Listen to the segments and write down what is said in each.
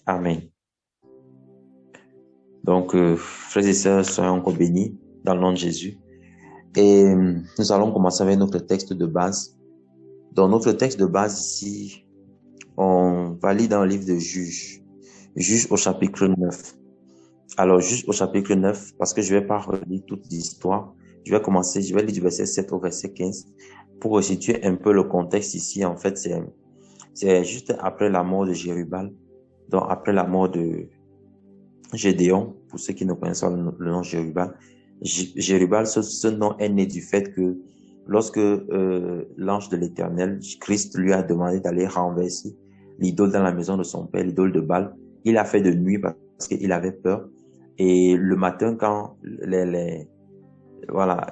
Amen. Donc, frères et sœurs, soyons encore bénis dans le nom de Jésus. Et nous allons commencer avec notre texte de base. Dans notre texte de base ici, on va lire dans le livre de Juges. Juges au chapitre 9. Alors, Juges au chapitre 9, parce que je vais pas relire toute l'histoire. Je vais lire du verset 7 au verset 15 pour resituer un peu le contexte ici. En fait, c'est juste après la mort de Jérubal, donc après la mort de Gédéon, pour ceux qui ne connaissent pas le nom Jérubal. Jérubal, ce nom est né du fait que lorsque l'ange de l'Éternel, Christ, lui a demandé d'aller renverser l'idole dans la maison de son père, l'idole de Baal, il a fait de nuit parce qu'il avait peur. Et le matin, quand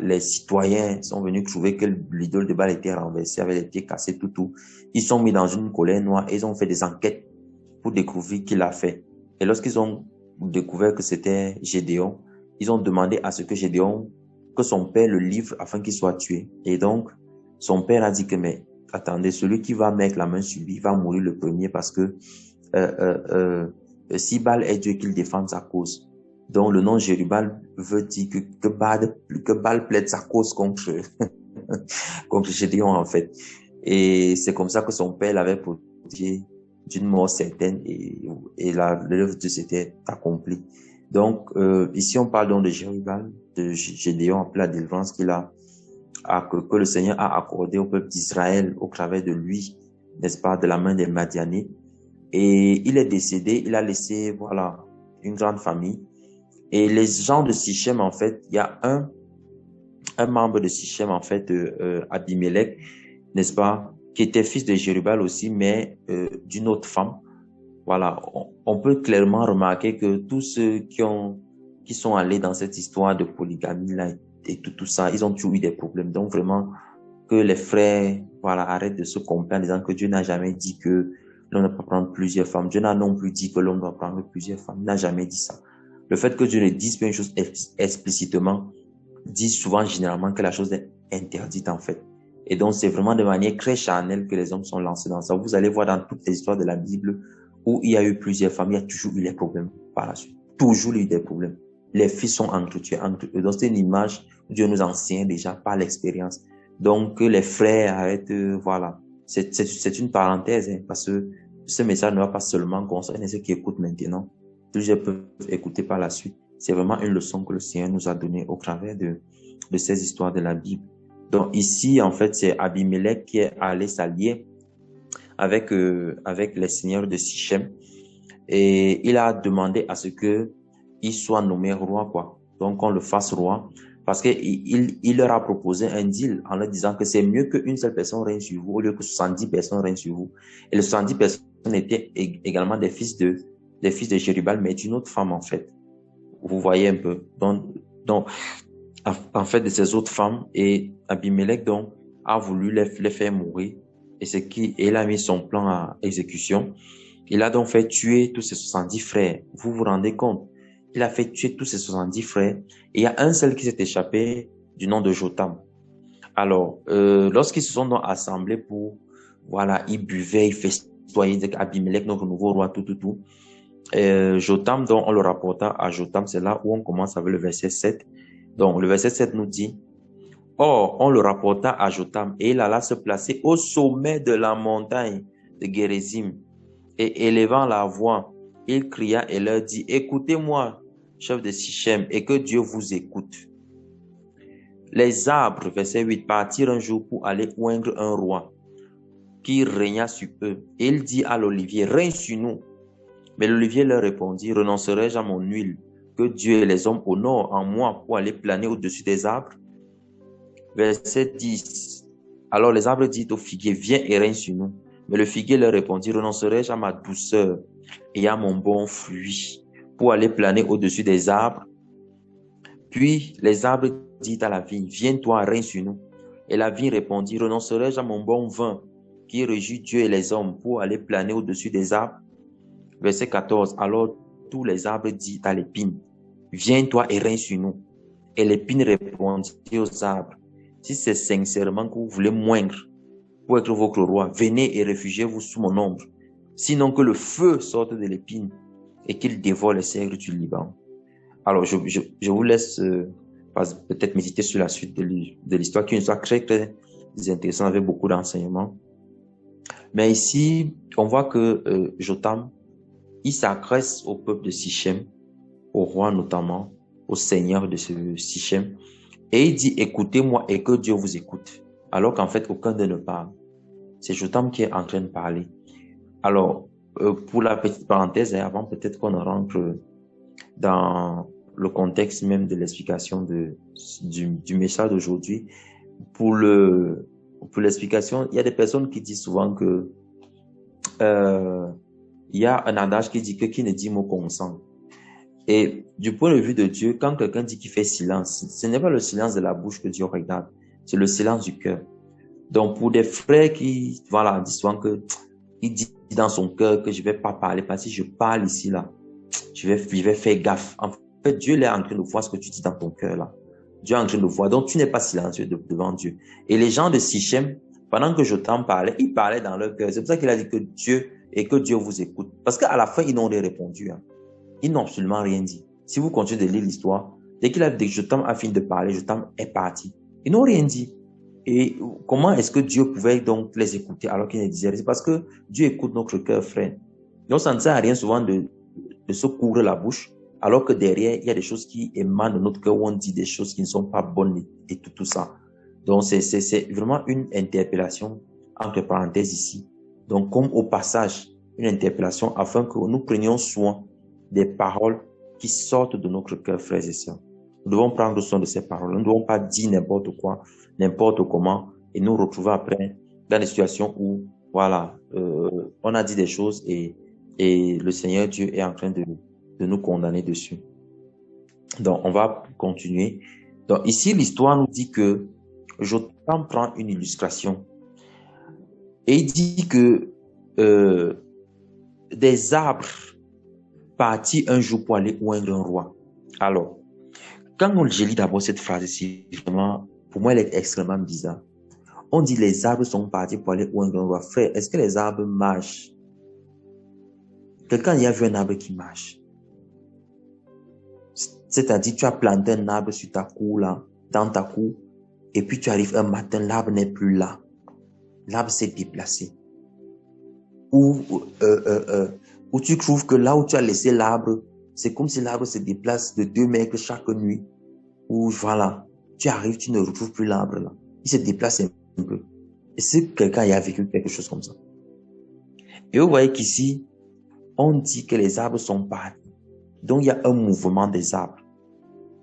les citoyens sont venus trouver que l'idole de Baal était renversée, avec les pieds cassés, tout, ils sont mis dans une colère noire et ils ont fait des enquêtes pour découvrir qui l'a fait. Et lorsqu'ils ont découvert que c'était Gédéon, ils ont demandé à ce que Gédéon, que son père le livre afin qu'il soit tué. Et donc, son père a dit que, mais attendez, celui qui va mettre la main sur lui va mourir le premier parce que si Baal est Dieu, qu'il défende sa cause. Donc, le nom Jérubal veut dire que Baal plaide sa cause contre Gédéon, en fait. Et c'est comme ça que son père l'avait protégé d'une mort certaine et l'œuvre de Dieu s'était accomplie. Donc, ici, on parle donc de Jérubal, de Gédéon, appelé la délivrance que le Seigneur a accordé au peuple d'Israël au travers de lui, n'est-ce pas, de la main des Madianites. Et il est décédé, il a laissé, voilà, une grande famille. Et les gens de Sichem, en fait, il y a un membre de Sichem, en fait, Abimelech, n'est-ce pas, qui était fils de Jérubal aussi, mais d'une autre femme. Voilà, on peut clairement remarquer que tous ceux qui sont allés dans cette histoire de polygamie là et tout ça, ils ont toujours eu des problèmes. Donc vraiment, que les frères, voilà, arrêtent de se comparer en disant que Dieu n'a jamais dit que l'homme ne peut pas prendre plusieurs femmes. Dieu n'a non plus dit que l'homme doit prendre plusieurs femmes. Il n'a jamais dit ça. Le fait que Dieu ne dise pas une chose explicitement dit souvent généralement que la chose est interdite en fait. Et donc c'est vraiment de manière très charnelle que les hommes sont lancés dans ça. Vous allez voir dans toutes les histoires de la Bible où il y a eu plusieurs femmes, il y a toujours eu des problèmes par la suite. Toujours eu des problèmes. Les filles sont entretuées entre eux. Donc c'est une image où Dieu nous enseigne déjà par l'expérience. Donc que les frères arrêtent, voilà. C'est une parenthèse, hein, parce que ce message ne va pas seulement concerner ceux qui écoutent maintenant. Plusieurs peuvent écouter par la suite. C'est vraiment une leçon que le Seigneur nous a donnée au travers de ces histoires de la Bible. Donc ici, en fait, c'est Abimelech qui est allé s'allier avec les seigneurs de Sichem et il a demandé à ce que il soit nommé roi, quoi. Donc on le fasse roi parce que il leur a proposé un deal en leur disant que c'est mieux qu'une seule personne règne sur vous au lieu que 70 personnes règnent sur vous. Et les 70 personnes étaient également des fils de Jérubal, mais d'une autre femme en fait. Vous voyez un peu. Donc en fait de ces autres femmes, et Abimelech donc a voulu les faire mourir. Et il a mis son plan à exécution. Il a donc fait tuer tous ses 70 frères. Vous vous rendez compte? Il a fait tuer tous ses 70 frères. Et il y a un seul qui s'est échappé du nom de Jotam. Alors, lorsqu'ils se sont donc assemblés pour, voilà, ils buvaient, ils festoyaient, Abimelech, notre nouveau roi, tout. Jotam, donc on le rapporta à Jotam, c'est là où on commence avec le verset 7. Donc, le verset 7 nous dit: Or, on le rapporta à Jotam et il alla se placer au sommet de la montagne de Gérizim. Et élevant la voix, il cria et leur dit: Écoutez-moi, chef de Sichem, et que Dieu vous écoute. Les arbres, verset 8, partirent un jour pour aller oindre un roi qui régna sur eux. Et il dit à l'olivier: Règne sur nous. Mais l'olivier leur répondit: Renoncerai-je à mon huile que Dieu et les hommes honorent en moi pour aller planer au-dessus des arbres? Verset 10. Alors les arbres dirent au figuier: Viens et règne sur nous. Mais le figuier leur répondit: Renoncerai-je à ma douceur et à mon bon fruit pour aller planer au-dessus des arbres? Puis les arbres dirent à la vigne: Viens-toi, règne sur nous. Et la vigne répondit: Renoncerai-je à mon bon vin qui réjouit Dieu et les hommes pour aller planer au-dessus des arbres? Verset 14. Alors tous les arbres dirent à l'épine: Viens-toi et règne sur nous. Et l'épine répondit aux arbres: Si c'est sincèrement que vous voulez moindre pour être votre roi, venez et réfugiez-vous sous mon ombre. Sinon que le feu sorte de l'épine et qu'il dévore les cèdres du Liban. Alors, je vous laisse peut-être méditer sur la suite de l'histoire, qui est une histoire très, très intéressante avec beaucoup d'enseignements. Mais ici, on voit que Jotham, il s'adresse au peuple de Sichem, au roi notamment, au seigneur de ce Sichem, et il dit, écoutez-moi et que Dieu vous écoute. Alors qu'en fait, aucun d'eux ne parle. C'est Jotham qui est en train de parler. Alors, pour la petite parenthèse, avant peut-être qu'on rentre dans le contexte même de l'explication du message d'aujourd'hui, pour l'explication, il y a des personnes qui disent souvent que il y a un adage qui dit que qui ne dit mot consent. Et du point de vue de Dieu, quand quelqu'un dit qu'il fait silence, ce n'est pas le silence de la bouche que Dieu regarde, c'est le silence du cœur. Donc pour des frères qui disent souvent que il dit dans son cœur que je vais pas parler parce que si je parle ici là, je vais faire gaffe. En fait, Dieu est en train de voir ce que tu dis dans ton cœur là. Dieu est en train de voir. Donc tu n'es pas silencieux devant Dieu. Et les gens de Sichem, pendant que Jotham parlait, ils parlaient dans leur cœur. C'est pour ça qu'il a dit que Dieu vous écoute. Parce qu'à la fin, ils n'ont rien répondu. Hein. Ils n'ont absolument rien dit. Si vous continuez de lire l'histoire, dès que Jotham a fini de parler, Jotham est parti. Ils n'ont rien dit. Et comment est-ce que Dieu pouvait donc les écouter alors qu'ils ne disaient rien? C'est parce que Dieu écoute notre cœur, frère. Donc ça ne sert à rien souvent de se couvrir la bouche, alors que derrière, il y a des choses qui émanent de notre cœur où on dit des choses qui ne sont pas bonnes et tout ça. Donc c'est vraiment une interpellation entre parenthèses ici. Donc comme au passage, une interpellation afin que nous prenions soin des paroles qui sortent de notre cœur, frères et sœurs. Nous devons prendre soin de ces paroles. Nous ne devons pas dire n'importe quoi, n'importe comment, et nous retrouver après dans des situations où, on a dit des choses et le Seigneur Dieu est en train de nous condamner dessus. Donc, on va continuer. Donc, ici, l'histoire nous dit que Jotham prend une illustration et il dit que des arbres partis un jour pour aller où un grand roi. Alors, quand je lis d'abord cette phrase ici, vraiment, pour moi, elle est extrêmement bizarre. On dit les arbres sont partis pour aller où un grand roi. Frère, est-ce que les arbres marchent? Quelqu'un y a vu un arbre qui marche? C'est-à-dire, tu as planté un arbre sur ta cour, là, dans ta cour, et puis tu arrives un matin, l'arbre n'est plus là. L'arbre s'est déplacé. Ou tu trouves que là où tu as laissé l'arbre, c'est comme si l'arbre se déplace de 2 mètres chaque nuit. Ou voilà, tu arrives, tu ne retrouves plus l'arbre là. Il se déplace un peu. Et si quelqu'un y a vécu quelque chose comme ça. Et vous voyez qu'ici, on dit que les arbres sont partis. Donc il y a un mouvement des arbres.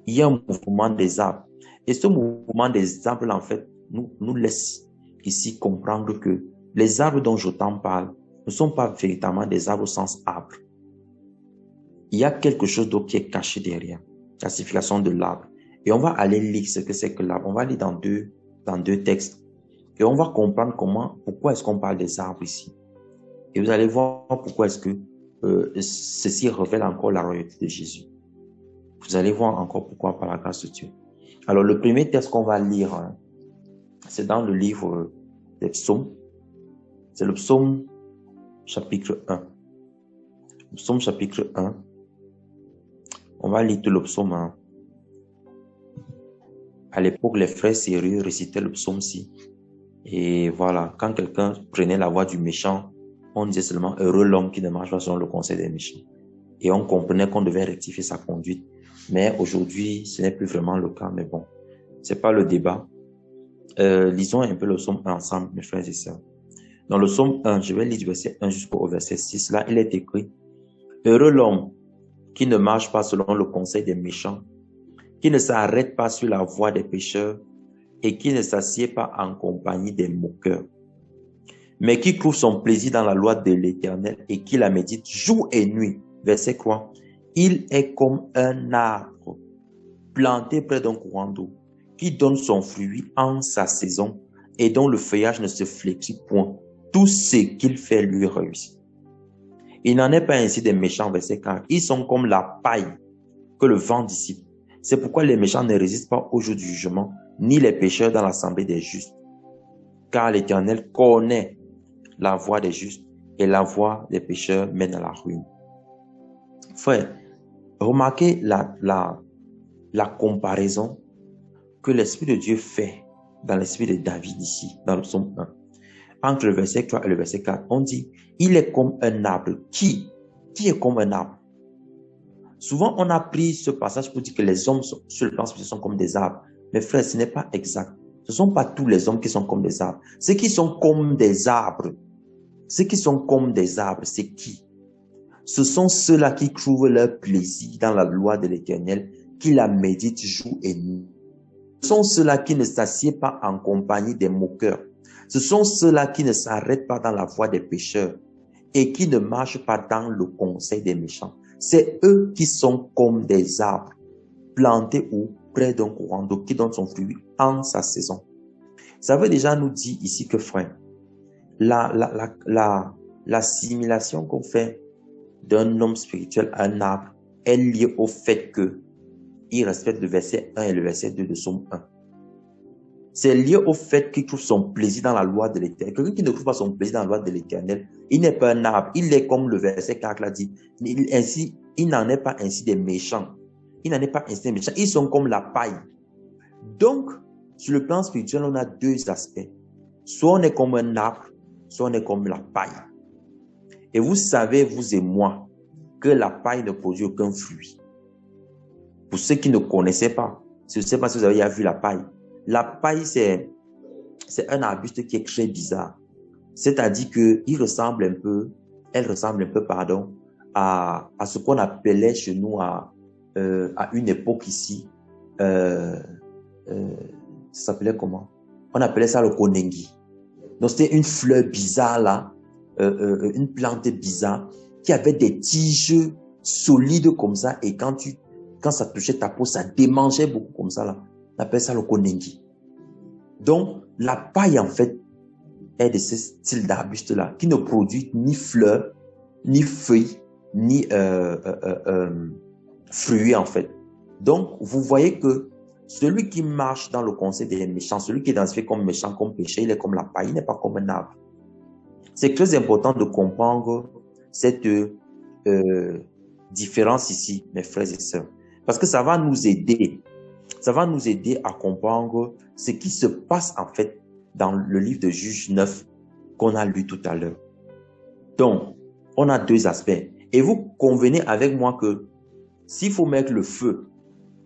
Il y a un mouvement des arbres. Et ce mouvement des arbres, en fait, nous laisse ici comprendre que les arbres dont Jotham parle ne sont pas véritablement des arbres au sens arbre. Il y a quelque chose d'autre qui est caché derrière la signification de l'arbre. Et on va aller lire ce que c'est que l'arbre. On va lire dans deux textes. Et on va comprendre pourquoi est-ce qu'on parle des arbres ici. Et vous allez voir pourquoi est-ce que ceci révèle encore la royauté de Jésus. Vous allez voir encore pourquoi par la grâce de Dieu. Alors, le premier texte qu'on va lire, hein, c'est dans le livre des psaumes. C'est le psaume chapitre 1. Le psaume chapitre 1. On va lire tout le psaume 1. À l'époque, les frères sérieux récitaient le psaume-ci. Et voilà, quand quelqu'un prenait la voix du méchant, on disait seulement heureux l'homme qui ne marche pas selon le conseil des méchants. Et on comprenait qu'on devait rectifier sa conduite. Mais aujourd'hui, ce n'est plus vraiment le cas. Mais bon, c'est pas le débat. Lisons un peu le psaume 1 ensemble, mes frères et sœurs. Dans le psaume 1, je vais lire du verset 1 jusqu'au verset 6. Là, il est écrit: heureux l'homme qui ne marche pas selon le conseil des méchants, qui ne s'arrête pas sur la voie des pécheurs et qui ne s'assied pas en compagnie des moqueurs, mais qui trouve son plaisir dans la loi de l'Éternel et qui la médite jour et nuit. Verset 3. Il est comme un arbre planté près d'un courant d'eau, qui donne son fruit en sa saison et dont le feuillage ne se flétrit point. Tout ce qu'il fait lui réussit. Il n'en est pas ainsi des méchants. Verset 4. Ils sont comme la paille que le vent dissipe. C'est pourquoi les méchants ne résistent pas au jour du jugement, ni les pécheurs dans l'assemblée des justes. Car l'Éternel connaît la voie des justes et la voie des pécheurs mène à la ruine. Frère, remarquez la comparaison que l'Esprit de Dieu fait dans l'esprit de David ici, dans le psaume 1. Entre le verset 3 et le verset 4, on dit, il est comme un arbre. Qui est comme un arbre? Souvent, on a pris ce passage pour dire que les hommes sur le plan spirituel sont comme des arbres. Mais frère, ce n'est pas exact. Ce ne sont pas tous les hommes qui sont comme des arbres. Ceux qui sont comme des arbres, c'est qui? Ce sont ceux-là qui trouvent leur plaisir dans la loi de l'Éternel, qui la méditent jour et nuit. Ce sont ceux-là qui ne s'assiedent pas en compagnie des moqueurs. Ce sont ceux-là qui ne s'arrêtent pas dans la voie des pécheurs et qui ne marchent pas dans le conseil des méchants. C'est eux qui sont comme des arbres plantés ou près d'un courant d'eau qui donne son fruit en sa saison. Ça veut déjà nous dire ici que, frère, l'assimilation qu'on fait d'un homme spirituel à un arbre est liée au fait que il respecte le verset 1 et le verset 2 de Psaume 1. C'est lié au fait qu'il trouve son plaisir dans la loi de l'Éternel. Quelqu'un qui ne trouve pas son plaisir dans la loi de l'Éternel, il n'est pas un arbre. Il est comme le verset 4 l'a dit. Il n'en est pas ainsi des méchants. Ils sont comme la paille. Donc, sur le plan spirituel, on a deux aspects. Soit on est comme un arbre, soit on est comme la paille. Et vous savez, vous et moi, que la paille ne produit aucun fruit. Pour ceux qui ne connaissaient pas, je ne sais pas si vous avez déjà vu la paille. La paille, c'est un arbuste qui est très bizarre. C'est-à-dire elle ressemble un peu, à ce qu'on appelait chez nous à une époque ici, ça s'appelait comment? On appelait ça le konengi. Donc c'était une fleur bizarre là, une plante bizarre qui avait des tiges solides comme ça, et quand ça touchait ta peau, ça démangeait beaucoup comme ça là. On appelle ça le konengi. Donc la paille en fait est de ce style d'arbuste là qui ne produit ni fleurs, ni feuilles, ni fruits en fait. Donc vous voyez que celui qui marche dans le conseil des méchants, celui qui est identifié comme méchant, comme péché, il est comme la paille, il n'est pas comme un arbre. C'est très important de comprendre cette différence ici, mes frères et sœurs, parce que ça va nous aider à comprendre ce qui se passe en fait dans le livre de Juges 9 qu'on a lu tout à l'heure. Donc, on a deux aspects. Et vous convenez avec moi que s'il faut mettre le feu,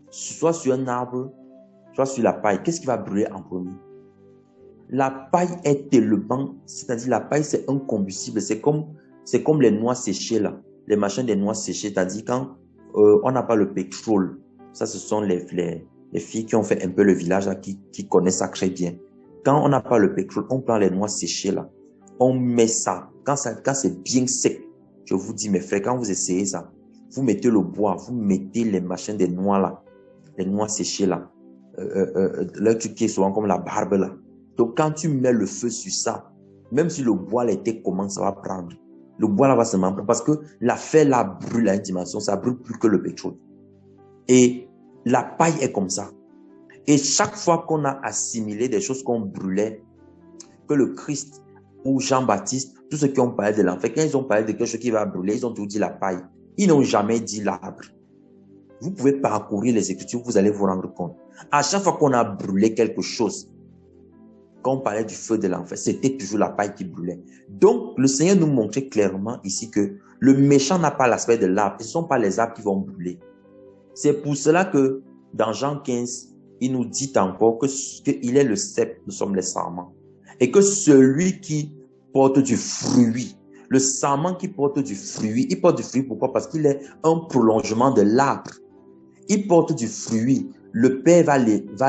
soit sur un arbre, soit sur la paille, qu'est-ce qui va brûler en premier? La paille est tellement, c'est-à-dire la paille c'est un combustible, c'est comme les noix séchées là, les machins des noix séchées, c'est-à-dire quand on n'a pas le pétrole, ça ce sont les filles qui ont fait un peu le village là, qui connaissent ça très bien. Quand on n'a pas le pétrole, on prend les noix séchées là, on met ça, quand c'est bien sec, je vous dis mes frères, quand vous essayez ça, vous mettez le bois, vous mettez les machins des noix là, les noix séchées là, leur truc qui est souvent comme la barbe là. Donc quand tu mets le feu sur ça, même si le bois l'été commence, ça va prendre. Le bois là va se prendre parce que la fer là brûle à une dimension, ça brûle plus que le pétrole. Et la paille est comme ça. Et chaque fois qu'on a assimilé des choses qu'on brûlait, que le Christ ou Jean-Baptiste, tous ceux qui ont parlé de l'enfer, quand ils ont parlé de quelque chose qui va brûler, ils ont tout dit la paille. Ils n'ont jamais dit l'arbre. Vous pouvez parcourir les Écritures, vous allez vous rendre compte. À chaque fois qu'on a brûlé quelque chose, quand on parlait du feu de l'enfer, c'était toujours la paille qui brûlait. Donc, le Seigneur nous montrait clairement ici que le méchant n'a pas l'aspect de l'arbre. Ce ne sont pas les arbres qui vont brûler. C'est pour cela que dans Jean 15, il nous dit encore qu'il est le cep, nous sommes les sarments. Et que celui qui porte du fruit, le sarment qui porte du fruit, il porte du fruit pourquoi? Parce qu'il est un prolongement de l'arbre. Il porte du fruit. Le Père va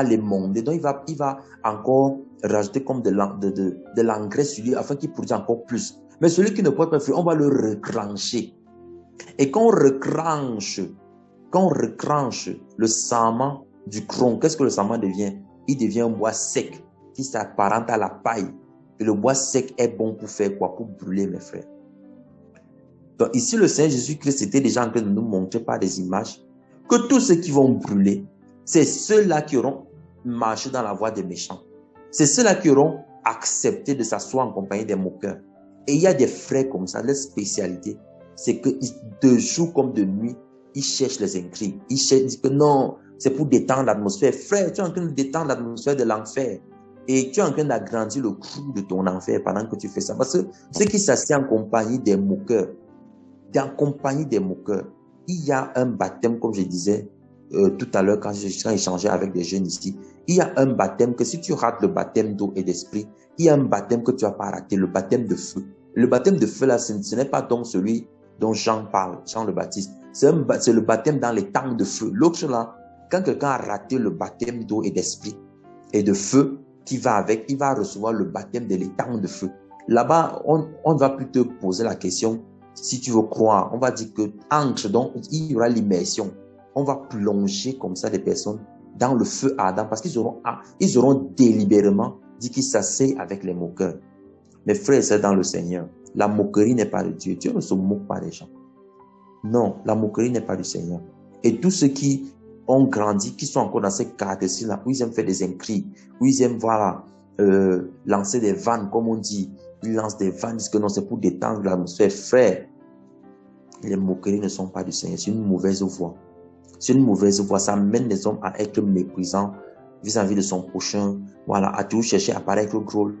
les monder. Donc, il va encore rajouter comme de l'engrais sur lui afin qu'il produise encore plus. Mais celui qui ne porte pas de fruit, on va le recrancher. Et quand on recranche le sarment du tronc, qu'est-ce que le sarment devient? Il devient un bois sec qui s'apparente à la paille. Et le bois sec est bon pour faire quoi? Pour brûler, mes frères. Donc ici, le Seigneur Jésus-Christ était déjà en train de nous montrer par des images que tous ceux qui vont brûler, c'est ceux-là qui auront marché dans la voie des méchants. C'est ceux-là qui auront accepté de s'asseoir en compagnie des moqueurs. Et il y a des frères comme ça, leur spécialité, c'est que de jour comme de nuit, ils cherchent les intrigues. Ils disent que non, c'est pour détendre l'atmosphère. Frère, tu es en train de détendre l'atmosphère de l'enfer. Et tu es en train d'agrandir le trou de ton enfer pendant que tu fais ça. Parce que ceux qui s'assiedent en compagnie des moqueurs, il y a un baptême, comme je disais tout à l'heure quand j'échangeais avec des jeunes ici, il y a un baptême que si tu rates le baptême d'eau et d'esprit, il y a un baptême que tu n'as pas raté, le baptême de feu. Le baptême de feu, là, ce n'est pas donc celui dont Jean parle, Jean le Baptiste. C'est le baptême dans les temps de feu. L'autre là, quand quelqu'un a raté le baptême d'eau et d'esprit et de feu qui va avec, il va recevoir le baptême de l'étang de feu. Là-bas, on ne va plus te poser la question si tu veux croire. On va dire que entre, donc il y aura l'immersion. On va plonger comme ça des personnes dans le feu ardent parce qu'ils auront délibérément dit qu'ils s'asseyent avec les moqueurs. Mes frères et sœurs dans le Seigneur, la moquerie n'est pas de Dieu. Dieu ne se moque pas des gens. Non, la moquerie n'est pas du Seigneur. Et tous ceux qui ont grandi, qui sont encore dans ces caractéristiques-là, où ils aiment faire des intrigues, où ils aiment, lancer des vannes, comme on dit. Ils lancent des vannes, ils disent que non, c'est pour détendre l'atmosphère. Frère, les moqueries ne sont pas du Seigneur. C'est une mauvaise voie. C'est une mauvaise voie. Ça mène les hommes à être méprisants vis-à-vis de son prochain. À toujours chercher à paraître drôle.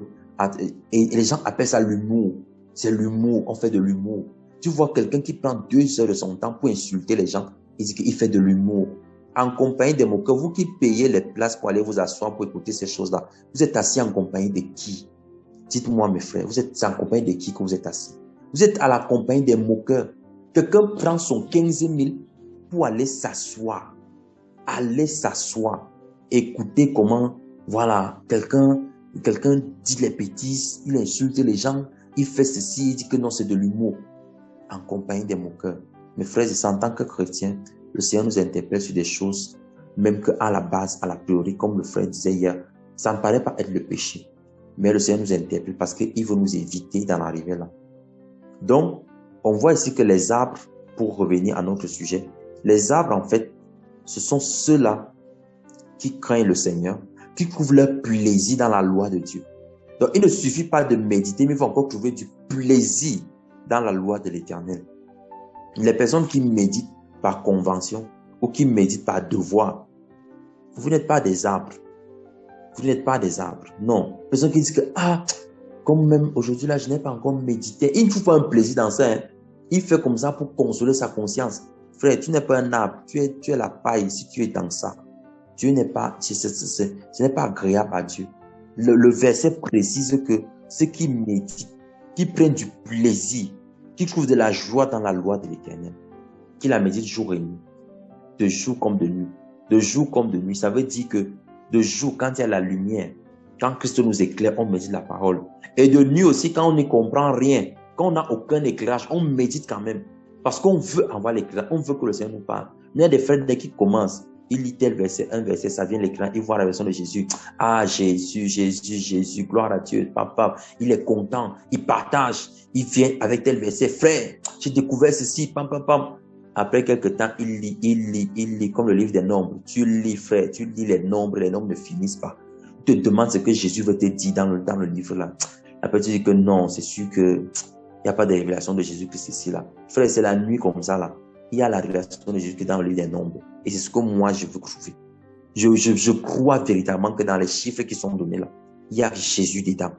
Et les gens appellent ça l'humour. C'est l'humour. On fait de l'humour. Tu vois quelqu'un qui prend 2 heures de son temps pour insulter les gens. Il dit qu'il fait de l'humour. En compagnie des moqueurs, vous qui payez les places pour aller vous asseoir pour écouter ces choses-là, vous êtes assis en compagnie de qui? Dites-moi, mes frères, vous êtes en compagnie de qui que vous êtes assis? Vous êtes à la compagnie des moqueurs. Quelqu'un prend son 15 000 pour aller s'asseoir. Écouter comment, quelqu'un dit les bêtises, il insulte les gens, il fait ceci, il dit que non, c'est de l'humour. En compagnie des moqueurs. Mes frères, en tant que chrétiens, le Seigneur nous interpelle sur des choses, même qu'à la base, à la priori, comme le frère disait hier, ça ne paraît pas être le péché. Mais le Seigneur nous interpelle parce qu'il veut nous éviter d'en arriver là. Donc, on voit ici que les arbres, pour revenir à notre sujet, les arbres, en fait, ce sont ceux-là qui craignent le Seigneur, qui trouvent leur plaisir dans la loi de Dieu. Donc, il ne suffit pas de méditer, mais il faut encore trouver du plaisir dans la loi de l'Éternel. Les personnes qui méditent par convention ou qui méditent par devoir, vous n'êtes pas des arbres. Vous n'êtes pas des arbres. Non. Les personnes qui disent que, comme même aujourd'hui là, je n'ai pas encore médité. Il ne faut pas un plaisir dans ça. Hein. Il fait comme ça pour consoler sa conscience. Frère, tu n'es pas un arbre. Tu es la paille si tu es dans ça. Dieu n'est pas, ce n'est pas agréable à Dieu. Le verset précise que ceux qui méditent, qui prennent du plaisir, qui trouvent de la joie dans la loi de l'Éternel, qui la méditent jour et nuit, de jour comme de nuit. De jour comme de nuit, ça veut dire que de jour, quand il y a la lumière, quand Christ nous éclaire, on médite la parole. Et de nuit aussi, quand on ne comprend rien, quand on n'a aucun éclairage, on médite quand même. Parce qu'on veut avoir l'éclairage, on veut que le Seigneur nous parle. Il y a des frères qui commencent, il lit tel verset, un verset, ça vient l'écran, il voit la version de Jésus. Ah, Jésus, gloire à Dieu, papa, il est content, il partage, il vient avec tel verset. Frère, j'ai découvert ceci, pam. Après quelques temps, il lit comme le livre des nombres. Tu lis, frère, tu lis les nombres ne finissent pas. Tu te demandes ce que Jésus veut te dire dans le livre là. Après tu dis que non, c'est sûr que il n'y a pas de révélation de Jésus-Christ ici là. Frère, c'est la nuit comme ça là. Il y a la révélation de Jésus dans le livre des nombres. Et c'est ce que moi je veux trouver. Je crois véritablement que dans les chiffres qui sont donnés là, il y a Jésus dedans.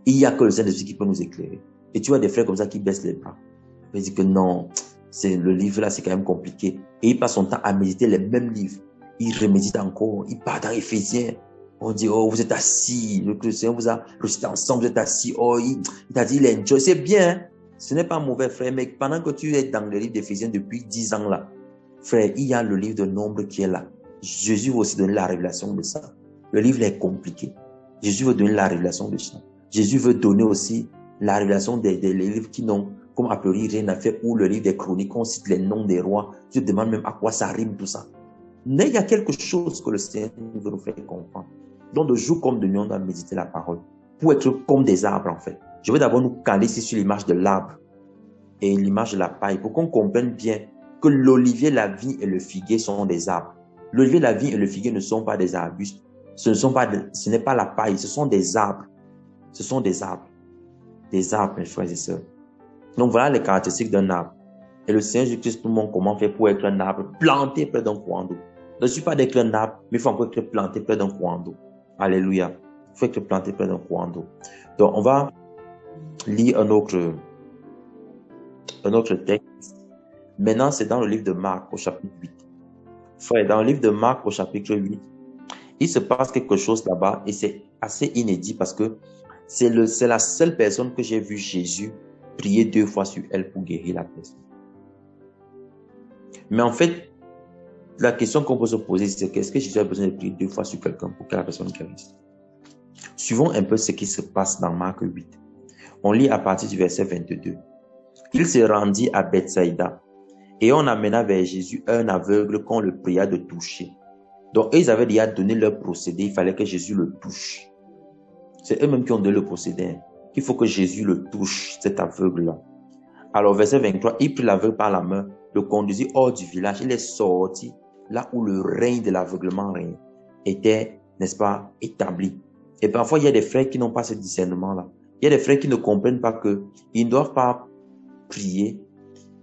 Il y a que le Saint-Esprit qui peut nous éclairer. Et tu vois des frères comme ça qui baissent les bras. Ils disent que non, le livre là c'est quand même compliqué. Et il passe son temps à méditer les mêmes livres. Il remédite encore. Il part dans Éphésiens. On dit, oh, vous êtes assis. Le Seigneur vous a recité ensemble, vous êtes assis. Oh, il t'a dit, il enjoy. C'est bien. Ce n'est pas mauvais, frère. Mais pendant que tu es dans le livre d'Éphésiens depuis 10 ans là, frère, il y a le livre de Nombre qui est là. Jésus veut aussi donner la révélation de ça. Le livre est compliqué. Jésus veut donner la révélation de ça. Jésus veut donner aussi la révélation des livres qui n'ont, comme a priori, rien à faire, ou le livre des chroniques, on cite les noms des rois. Tu te demandes même à quoi ça rime tout ça. Mais il y a quelque chose que le Seigneur veut nous faire comprendre. Donc, de jour comme de nuit, on doit méditer la parole. Pour être comme des arbres, en fait. Je vais d'abord nous caler ici sur l'image de l'arbre et l'image de la paille, pour qu'on comprenne bien que l'olivier, la vigne et le figuier sont des arbres. L'olivier, la vigne et le figuier ne sont pas des arbustes. Ce n'est pas la paille, ce sont des arbres. Ce sont des arbres. Des arbres, mes frères et sœurs. Donc, voilà les caractéristiques d'un arbre. Et le Seigneur Jésus-Christ nous montre comment faire pour être un arbre planté près d'un courant d'eau. Ne suis pas d'être un arbre, mais il faut encore être planté près d'un courant d'eau. Alléluia. Il faut être planté près d'un courant d'eau. Donc, on va lire un autre texte. Maintenant, c'est dans le livre de Marc au chapitre 8. Frère, dans le livre de Marc au chapitre 8, il se passe quelque chose là-bas et c'est assez inédit parce que c'est la seule personne que j'ai vu Jésus prier 2 fois sur elle pour guérir la personne. Mais en fait, la question qu'on peut se poser, c'est qu'est-ce que Jésus a besoin de prier 2 fois sur quelqu'un pour que la personne guérisse? Suivons un peu ce qui se passe dans Marc 8. On lit à partir du verset 22. Il se rendit à Bethsaïda et on amena vers Jésus un aveugle qu'on le pria de toucher. Donc, ils avaient déjà donné leur procédé, il fallait que Jésus le touche. C'est eux-mêmes qui ont donné le procédé. Il faut que Jésus le touche, cet aveugle-là. Alors, verset 23, il prit l'aveugle par la main, le conduisit hors du village. Il est sorti là où le règne de l'aveuglement était, n'est-ce pas, établi. Et parfois, il y a des frères qui n'ont pas ce discernement-là. Il y a des frères qui ne comprennent pas qu'ils ne doivent pas prier,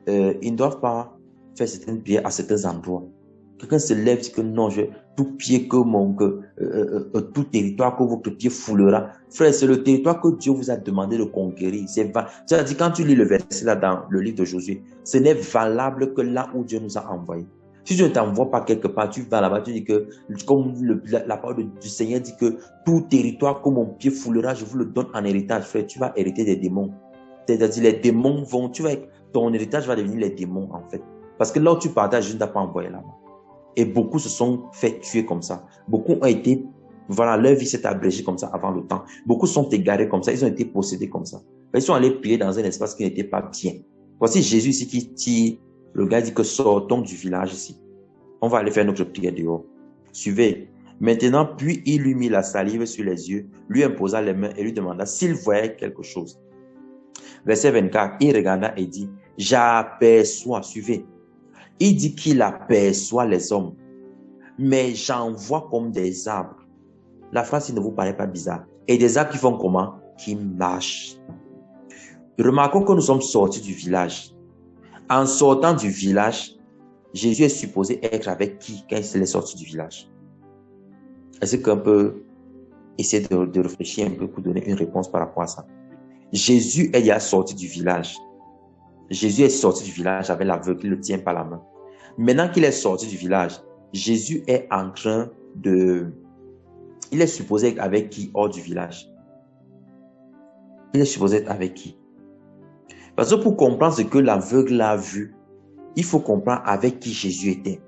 ils ne doivent pas faire certaines prières à certains endroits. Quelqu'un se lève et dit que non, tout pied tout territoire que votre pied foulera. Frère, c'est le territoire que Dieu vous a demandé de conquérir. C'est-à-dire, quand tu lis le verset là dans le livre de Josué, ce n'est valable que là où Dieu nous a envoyés. Si Dieu ne t'envoie pas quelque part, tu vas là-bas, tu dis que, comme la parole du Seigneur dit que tout territoire que mon pied foulera, je vous le donne en héritage. Frère, tu vas hériter des démons. C'est-à-dire, les démons ton héritage va devenir les démons, en fait. Parce que là où tu partages, je ne t'ai pas envoyé là-bas. Et beaucoup se sont fait tuer comme ça. Beaucoup ont été, leur vie s'est abrégée comme ça avant le temps. Beaucoup sont égarés comme ça. Ils ont été possédés comme ça. Ils sont allés prier dans un espace qui n'était pas bien. Voici Jésus ici qui tire. Le gars dit que sortons du village ici. On va aller faire notre prière dehors. Suivez. Maintenant, puis il lui mit la salive sur les yeux, lui imposa les mains et lui demanda s'il voyait quelque chose. Verset 24, il regarda et dit, j'aperçois, suivez. Il dit qu'il aperçoit les hommes, mais j'en vois comme des arbres. La phrase ne vous paraît pas bizarre. Et des arbres qui font comment? Qui marchent. Remarquons que nous sommes sortis du village. En sortant du village, Jésus est supposé être avec qui quand il est sorti du village? Est-ce qu'on peut essayer de réfléchir un peu pour donner une réponse par rapport à ça? Jésus est déjà sorti du village. Jésus est sorti du village avec l'aveugle qui le tient par la main. Maintenant qu'il est sorti du village, Jésus est en train de... Il est supposé être avec qui hors du village? Il est supposé être avec qui? Parce que pour comprendre ce que l'aveugle a vu, il faut comprendre avec qui Jésus était.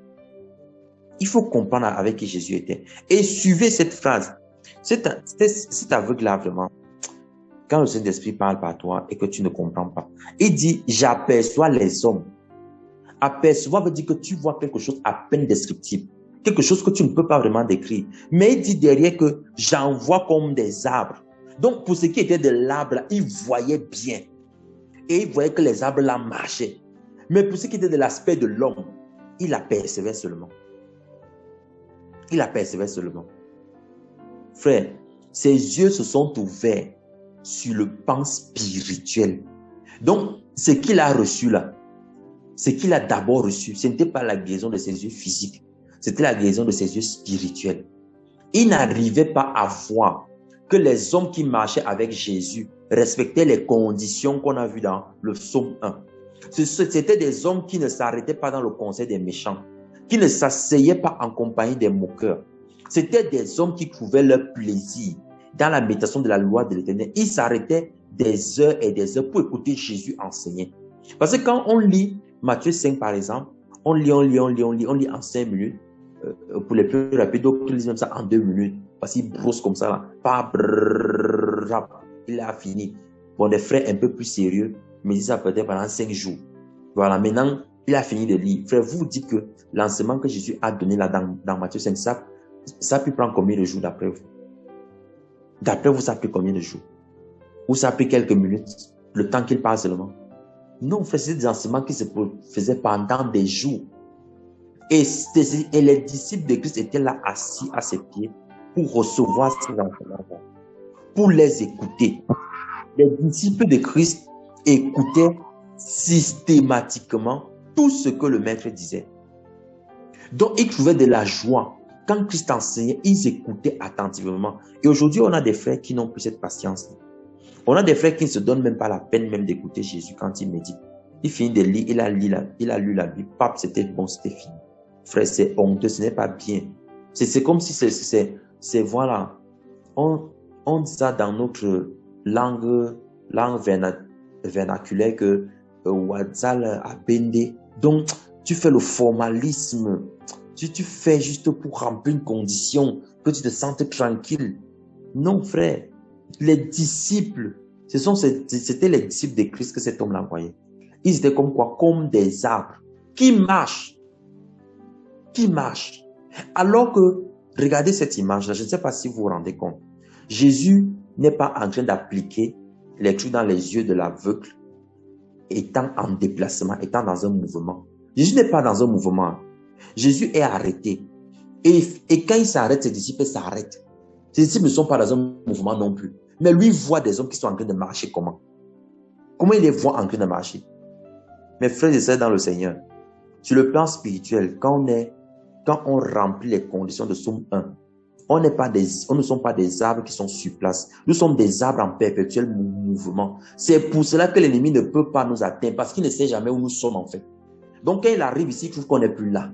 Il faut comprendre avec qui Jésus était. Et suivez cette phrase. Cet aveugle-là, vraiment, quand le Saint-Esprit parle par toi et que tu ne comprends pas, il dit, j'aperçois les hommes. Apercevoir veut dire que tu vois quelque chose à peine descriptible. Quelque chose que tu ne peux pas vraiment décrire. Mais il dit derrière que j'en vois comme des arbres. Donc, pour ce qui était de l'arbre, il voyait bien. Et il voyait que les arbres là marchaient. Mais pour ce qui était de l'aspect de l'homme, il apercevait seulement. Il apercevait seulement. Frère, ses yeux se sont ouverts sur le pan spirituel. Donc, ce qu'il a reçu là, ce qu'il a d'abord reçu, ce n'était pas la guérison de ses yeux physiques, c'était la guérison de ses yeux spirituels. Il n'arrivait pas à voir que les hommes qui marchaient avec Jésus respectaient les conditions qu'on a vues dans le psaume 1. C'était des hommes qui ne s'arrêtaient pas dans le conseil des méchants, qui ne s'asseyaient pas en compagnie des moqueurs. C'était des hommes qui trouvaient leur plaisir dans la méditation de la loi de l'Éternel. Ils s'arrêtaient des heures et des heures pour écouter Jésus enseigner. Parce que quand on lit Matthieu 5 par exemple, on lit en 5 minutes. Pour les plus rapides, d'autres lisent même ça en 2 minutes. Parce qu'il brosse comme ça là. Pas brrrr, il a fini. Bon, des frères un peu plus sérieux me disent ça peut-être pendant 5 jours. Voilà, maintenant, il a fini de lire. Frère, vous dites que l'enseignement que Jésus a donné là dans Matthieu 5, ça a pu prendre combien de jours d'après vous? D'après vous, ça a pris combien de jours? Ou ça a pris quelques minutes? Le temps qu'il parle seulement? Non, frère, c'est des enseignements qui se faisaient pendant des jours. Et les disciples de Christ étaient là assis à ses pieds pour recevoir ces enseignements, pour les écouter. Les disciples de Christ écoutaient systématiquement tout ce que le maître disait. Donc, ils trouvaient de la joie. Quand Christ enseignait, ils écoutaient attentivement. Et aujourd'hui, on a des frères qui n'ont plus cette patience. On a des frères qui ne se donnent même pas la peine même d'écouter Jésus quand il médite. Il finit de lire, il a lu la Bible. Pape, c'était bon, c'était fini. Frère, c'est honteux, ce n'est pas bien. C'est comme si c'est voilà. On dit ça dans notre langue vernaculaire que Wadzal a bendé. Donc, tu fais le formalisme. Tu fais juste pour remplir une condition, que tu te sentes tranquille. Non, frère. Les disciples, c'était les disciples de Christ que cet homme l'envoyait. Ils étaient comme quoi? Comme des arbres qui marchent. Qui marchent. Alors que, regardez cette image-là, je ne sais pas si vous vous rendez compte. Jésus n'est pas en train d'appliquer les trucs dans les yeux de l'aveugle, étant en déplacement, étant dans un mouvement. Jésus n'est pas dans un mouvement. Jésus est arrêté. Et quand il s'arrête, ses disciples s'arrêtent. Ses disciples ne sont pas dans un mouvement non plus. Mais lui voit des hommes qui sont en train de marcher comment? Comment il les voit en train de marcher? Mes frères et sœurs dans le Seigneur, sur le plan spirituel, quand on remplit les conditions de Somme 1, on ne sont pas des arbres qui sont sur place. Nous sommes des arbres en perpétuel mouvement. C'est pour cela que l'ennemi ne peut pas nous atteindre, parce qu'il ne sait jamais où nous sommes en fait. Donc quand il arrive ici, il trouve qu'on n'est plus là.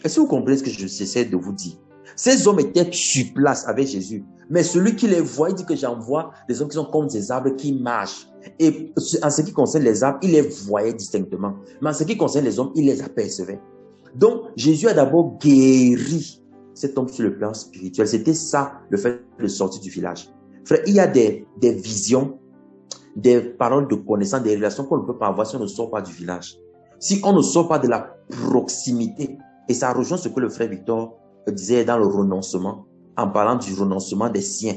Est-ce que vous comprenez ce que j'essaie de vous dire? Ces hommes étaient sur place avec Jésus. Mais celui qui les voit, il dit que j'envoie des hommes qui sont comme des arbres qui marchent. Et en ce qui concerne les arbres, il les voyait distinctement. Mais en ce qui concerne les hommes, il les apercevait. Donc, Jésus a d'abord guéri cet homme sur le plan spirituel. C'était ça, le fait de sortir du village. Frère, il y a des visions, des paroles de connaissance, des relations qu'on ne peut pas avoir si on ne sort pas du village. Si on ne sort pas de la proximité. Et ça rejoint ce que le frère Victor disait dans le renoncement, en parlant du renoncement des siens.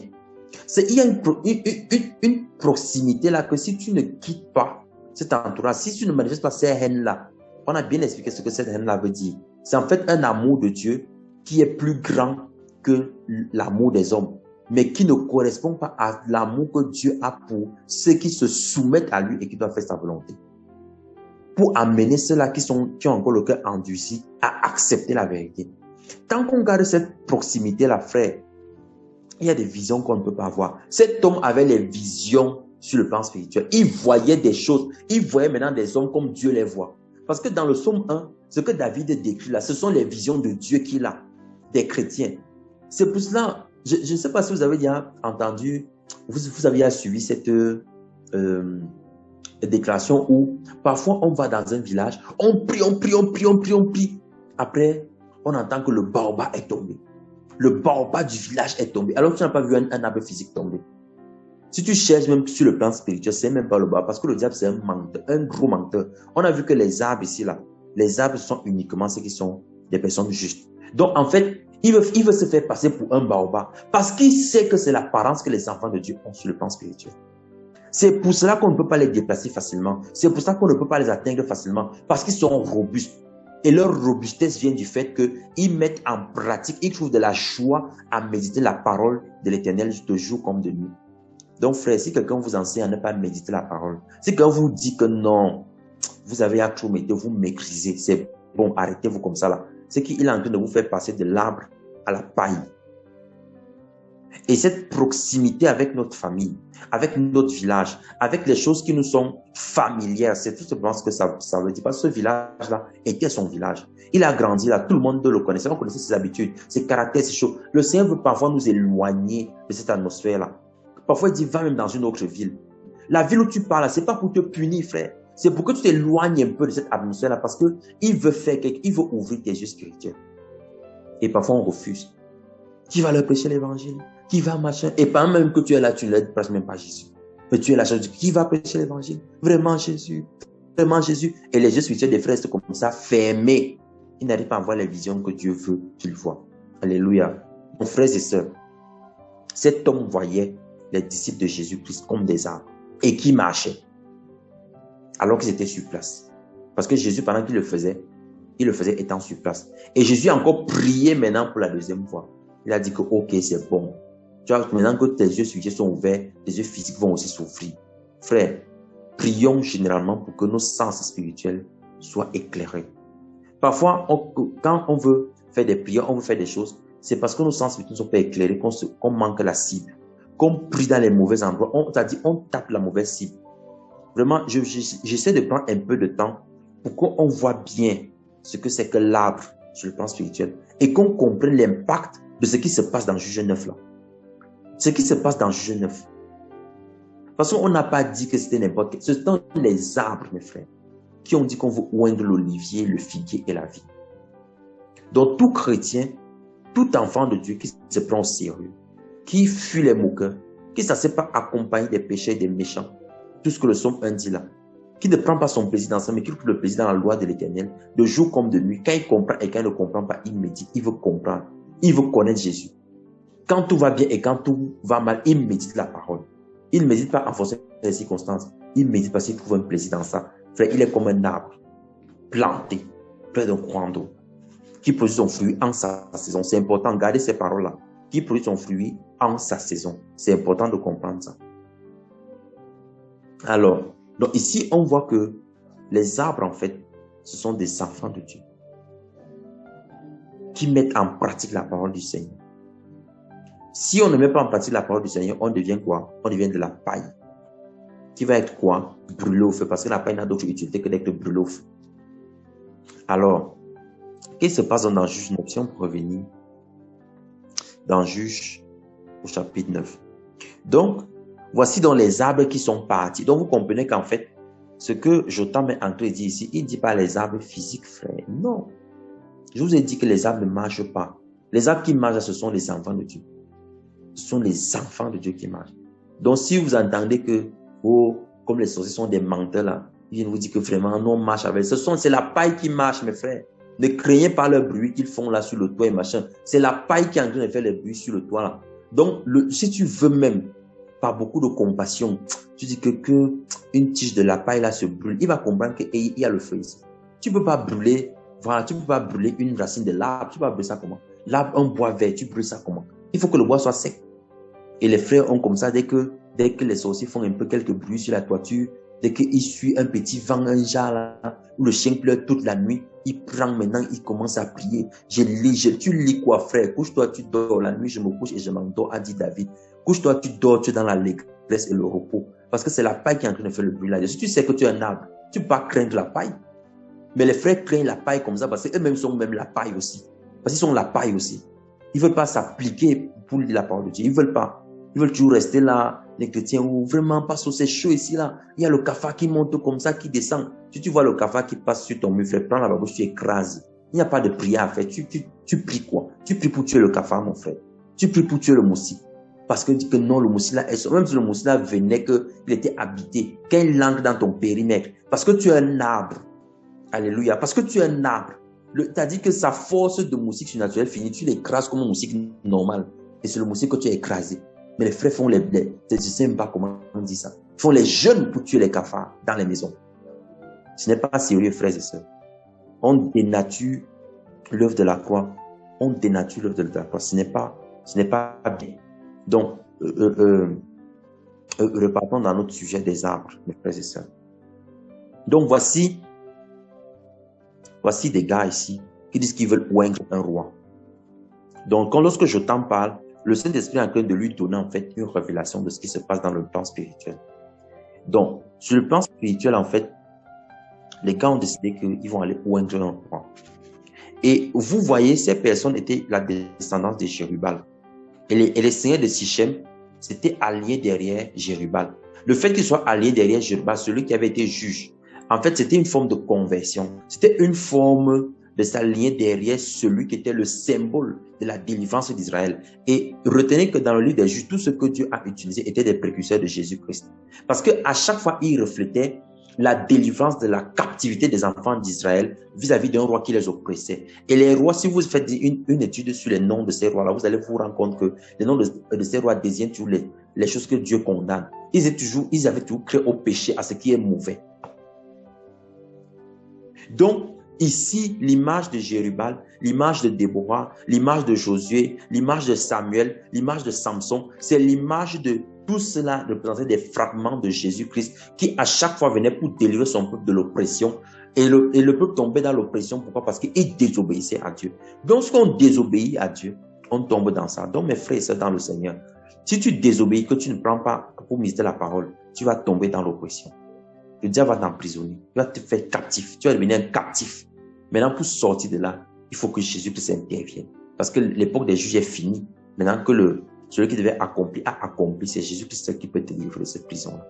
Il y a une proximité là que si tu ne quittes pas cet entourage, si tu ne manifestes pas ces haines-là, on a bien expliqué ce que cette haine-là veut dire. C'est en fait un amour de Dieu qui est plus grand que l'amour des hommes, mais qui ne correspond pas à l'amour que Dieu a pour ceux qui se soumettent à lui et qui doivent faire sa volonté. Pour amener ceux-là qui ont encore le cœur endurci à accepter la vérité. Tant qu'on garde cette proximité-là, frère, il y a des visions qu'on ne peut pas voir. Cet homme avait les visions sur le plan spirituel. Il voyait des choses. Il voyait maintenant des hommes comme Dieu les voit. Parce que dans le psaume 1, ce que David décrit là, ce sont les visions de Dieu qu'il a, des chrétiens. C'est pour cela, je ne sais pas si vous avez déjà entendu, vous avez déjà suivi cette déclaration où parfois on va dans un village, on prie. Après, on entend que le baobab est tombé. Le baobab du village est tombé. Alors tu n'as pas vu un arbre physique tomber. Si tu cherches même sur le plan spirituel, c'est même pas le baobab, parce que le diable c'est un menteur, un gros menteur. On a vu que les arbres ici là, les arbres sont uniquement ceux qui sont des personnes justes. Donc en fait, il veut se faire passer pour un baobab parce qu'il sait que c'est l'apparence que les enfants de Dieu ont sur le plan spirituel. C'est pour cela qu'on ne peut pas les déplacer facilement. C'est pour ça qu'on ne peut pas les atteindre facilement. Parce qu'ils sont robustes. Et leur robustesse vient du fait qu'ils mettent en pratique, ils trouvent de la joie à méditer la parole de l'Éternel de jour comme de nuit. Donc frère, si quelqu'un vous enseigne à ne pas méditer la parole, si quelqu'un vous dit que non, vous avez à tout mettre, vous maîtrisez, c'est bon, arrêtez-vous comme ça là. C'est qu'il est en train de vous faire passer de l'arbre à la paille. Et cette proximité avec notre famille, avec notre village, avec les choses qui nous sont familières, c'est tout simplement ce que ça veut dire. Parce que ce village-là était son village. Il a grandi là, tout le monde le connaissait, on connaissait ses habitudes, ses caractères, ses choses. Le Seigneur veut parfois nous éloigner de cette atmosphère-là. Parfois, il dit, va même dans une autre ville. La ville où tu parles, c'est pas pour te punir, frère. C'est pour que tu t'éloignes un peu de cette atmosphère-là parce que il veut faire il veut ouvrir tes yeux spirituels. Et parfois, on refuse. Qui va leur prêcher l'évangile? Qui va machin? Et pas même que tu es là, tu ne prêches même pas Jésus. Mais tu es là, qui va prêcher l'évangile? Vraiment Jésus. Vraiment Jésus. Et les yeux spirituels des frères sont comme ça, fermés. Ils n'arrivent pas à voir les visions que Dieu veut qu'ils voient. Alléluia. Mon frères et sœurs, cet homme voyait les disciples de Jésus-Christ comme des arbres et qui marchaient alors qu'ils étaient sur place. Parce que Jésus, pendant qu'il le faisait étant sur place. Et Jésus a encore prié maintenant pour la deuxième fois. Il a dit que ok, c'est bon. Tu vois, maintenant que tes yeux spirituels sont ouverts, tes yeux physiques vont aussi souffrir. Frère, prions généralement pour que nos sens spirituels soient éclairés. Parfois, quand on veut faire des prières, on veut faire des choses, c'est parce que nos sens spirituels ne sont pas éclairés qu'on manque la cible, qu'on prie dans les mauvais endroits. On tape la mauvaise cible. Vraiment, j'essaie de prendre un peu de temps pour qu'on voit bien ce que c'est que l'arbre sur le plan spirituel et qu'on comprenne l'impact de ce qui se passe dans Juge 9 là. Ce qui se passe dans Juge 9. Parce qu'on n'a pas dit que c'était n'importe quel. Ce sont les arbres, mes frères, qui ont dit qu'on veut oindre l'olivier, le figuier et la vigne. Donc tout chrétien, tout enfant de Dieu qui se prend au sérieux, qui fuit les moqueurs, qui ne s'assied pas accompagné des péchés et des méchants, tout ce que le Somme 1 dit là, qui ne prend pas son plaisir dans ça, mais qui trouve le plaisir dans la loi de l'Éternel, de jour comme de nuit. Quand il comprend et quand il ne comprend pas, il médite, il veut comprendre, il veut connaître Jésus. Quand tout va bien et quand tout va mal, il médite la parole. Il ne médite pas en fonction des circonstances, il médite parce qu'il trouve un plaisir dans ça. Frère, il est comme un arbre planté près d'un courant d'eau qui produit son fruit en sa saison. C'est important, gardez ces paroles-là. Qui produit son fruit en sa saison. C'est important de comprendre ça. Alors, donc ici, on voit que les arbres, en fait, ce sont des enfants de Dieu qui mettent en pratique la parole du Seigneur. Si on ne met pas en pratique la parole du Seigneur, on devient quoi? On devient de la paille. Qui va être quoi? Brûlée au feu. Parce que la paille n'a d'autre utilité que d'être brûlée au feu. Alors, qu'est-ce qui se passe dans Juge 9? Si on peut revenir dans Juge au chapitre 9. Donc, voici donc les arbres qui sont partis. Donc, vous comprenez qu'en fait, ce que Jotham est en train de dire ici, il ne dit pas les arbres physiques, frère. Non. Je vous ai dit que les arbres ne marchent pas. Les arbres qui marchent, ce sont les enfants de Dieu. Ce sont les enfants de Dieu qui marchent. Donc, si vous entendez que, oh, comme les sorciers sont des menteurs là, ils viennent vous dire que vraiment, non, on marche avec. C'est la paille qui marche, mes frères. Ne craignez pas le bruit qu'ils font là sur le toit et machin. C'est la paille qui est en train de faire le bruit sur le toit là. Donc, si tu veux même, par beaucoup de compassion, tu dis que une tige de la paille là se brûle, il va comprendre qu'il y a le feu ici. Tu peux pas brûler, voilà, tu peux pas brûler une racine de l'arbre. Tu peux pas brûler ça comment? L'arbre, un bois vert, tu brûles ça comment? Il faut que le bois soit sec. Et les frères ont comme ça, dès que les sorciers font un peu quelques bruits sur la toiture, dès qu'il suit un petit vent, un jar là, où le chien pleure toute la nuit, il prend maintenant, il commence à prier. Tu lis quoi, frère? Couche-toi, tu dors. La nuit, je me couche et je m'endors, a dit David. Couche-toi, tu dors, tu es dans la l'allégresse et le repos. Parce que c'est la paille qui est en train de faire le bruit là. Si tu sais que tu es un arbre, tu ne peux pas craindre la paille. Mais les frères craignent la paille comme ça parce qu'eux-mêmes sont même la paille aussi. Parce qu'ils sont la paille aussi. Ils ne veulent pas s'appliquer pour lire la parole de Dieu. Ils ne veulent pas. Ils veulent toujours rester là, les chrétiens, ou vraiment pas sur ces chaud ici là. Il y a le cafard qui monte comme ça, qui descend. Si tu vois le cafard qui passe sur ton mur, frère, prends la babouche, tu écrases. Il n'y a pas de prière à faire. Tu pries quoi? Tu pries pour tuer le cafard, mon frère. Tu pries pour tuer le moustique. Parce que dit que non, le moustique là, même si le moustique là venait qu'il était habité, quand il entre dans ton périmètre, parce que tu es un arbre. Alléluia. Parce que tu es un arbre. T'as dit que sa force de moustique surnaturelle finit, tu l'écrases comme un moustique normal. Et c'est le moustique que tu as écrasé. Mais les frères font je ne sais même pas comment on dit ça. Ils font les jeunes pour tuer les cafards dans les maisons. Ce n'est pas sérieux, frères et sœurs. On dénature l'œuvre de la croix. On dénature l'œuvre de la croix. Ce n'est pas bien. Donc, repartons dans notre sujet des arbres, mes frères et sœurs. Donc, voici des gars ici qui disent qu'ils veulent oindre un roi. Donc, lorsque je t'en parle, le Saint-Esprit est en train de lui donner en fait une révélation de ce qui se passe dans le plan spirituel. Donc, sur le plan spirituel, en fait, les gars ont décidé qu'ils vont aller oindre un roi. Et vous voyez, ces personnes étaient la descendance de Jérubal. Et les seigneurs de Sichem s'étaient alliés derrière Jérubal. Le fait qu'ils soient alliés derrière Jérubal, celui qui avait été juge, en fait, c'était une forme de conversion. C'était une forme de s'aligner derrière celui qui était le symbole de la délivrance d'Israël. Et retenez que dans le livre des Juges, tout ce que Dieu a utilisé était des précurseurs de Jésus-Christ. Parce qu'à chaque fois, il reflétait la délivrance de la captivité des enfants d'Israël vis-à-vis d'un roi qui les oppressait. Et les rois, si vous faites une étude sur les noms de ces rois-là, vous allez vous rendre compte que les noms de ces rois désignent toujours les choses que Dieu condamne. Ils avaient toujours créé au péché, à ce qui est mauvais. Donc, ici, l'image de Jérubal, l'image de Déborah, l'image de Josué, l'image de Samuel, l'image de Samson, c'est l'image de Tout cela représentait des fragments de Jésus-Christ qui à chaque fois venait pour délivrer son peuple de l'oppression. Et le peuple tombait dans l'oppression. Pourquoi? Parce qu'il désobéissait à Dieu. Donc, lorsqu'on désobéit à Dieu, on tombe dans ça. Donc, mes frères et sœurs dans le Seigneur, si tu désobéis, que tu ne prends pas pour ministrer la parole, tu vas tomber dans l'oppression. Le diable va t'emprisonner. Il va te faire captif. Tu vas devenir un captif. Maintenant, pour sortir de là, il faut que Jésus-Christ intervienne. Parce que l'époque des juges est finie. Maintenant que celui qui devait accomplir a accompli, c'est Jésus-Christ qui peut te délivrer de cette prison-là.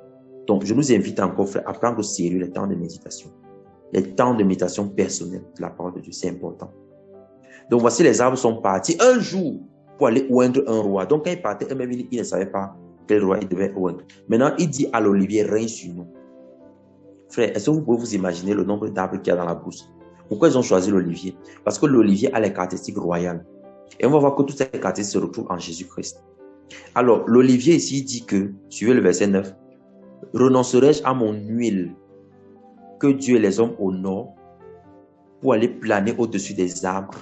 Donc, je nous invite encore, frère, à prendre au sérieux les temps de méditation. Les temps de méditation personnelle de la parole de Dieu, c'est important. Donc, voici les arbres sont partis un jour pour aller oindre un roi. Donc, quand ils partaient, eux-mêmes, ils ne savaient pas quel roi ils devaient oindre. Maintenant, il dit à l'olivier, règne sur nous. Frère, est-ce que vous pouvez vous imaginer le nombre d'arbres qu'il y a dans la brousse? Pourquoi ils ont choisi l'olivier? Parce que l'olivier a les caractéristiques royales. Et on va voir que toutes ces caractéristiques se retrouvent en Jésus-Christ. Alors, l'olivier ici il dit que, suivez le verset 9, « Renoncerai-je à mon huile que Dieu et les hommes honorent pour aller planer au-dessus des arbres?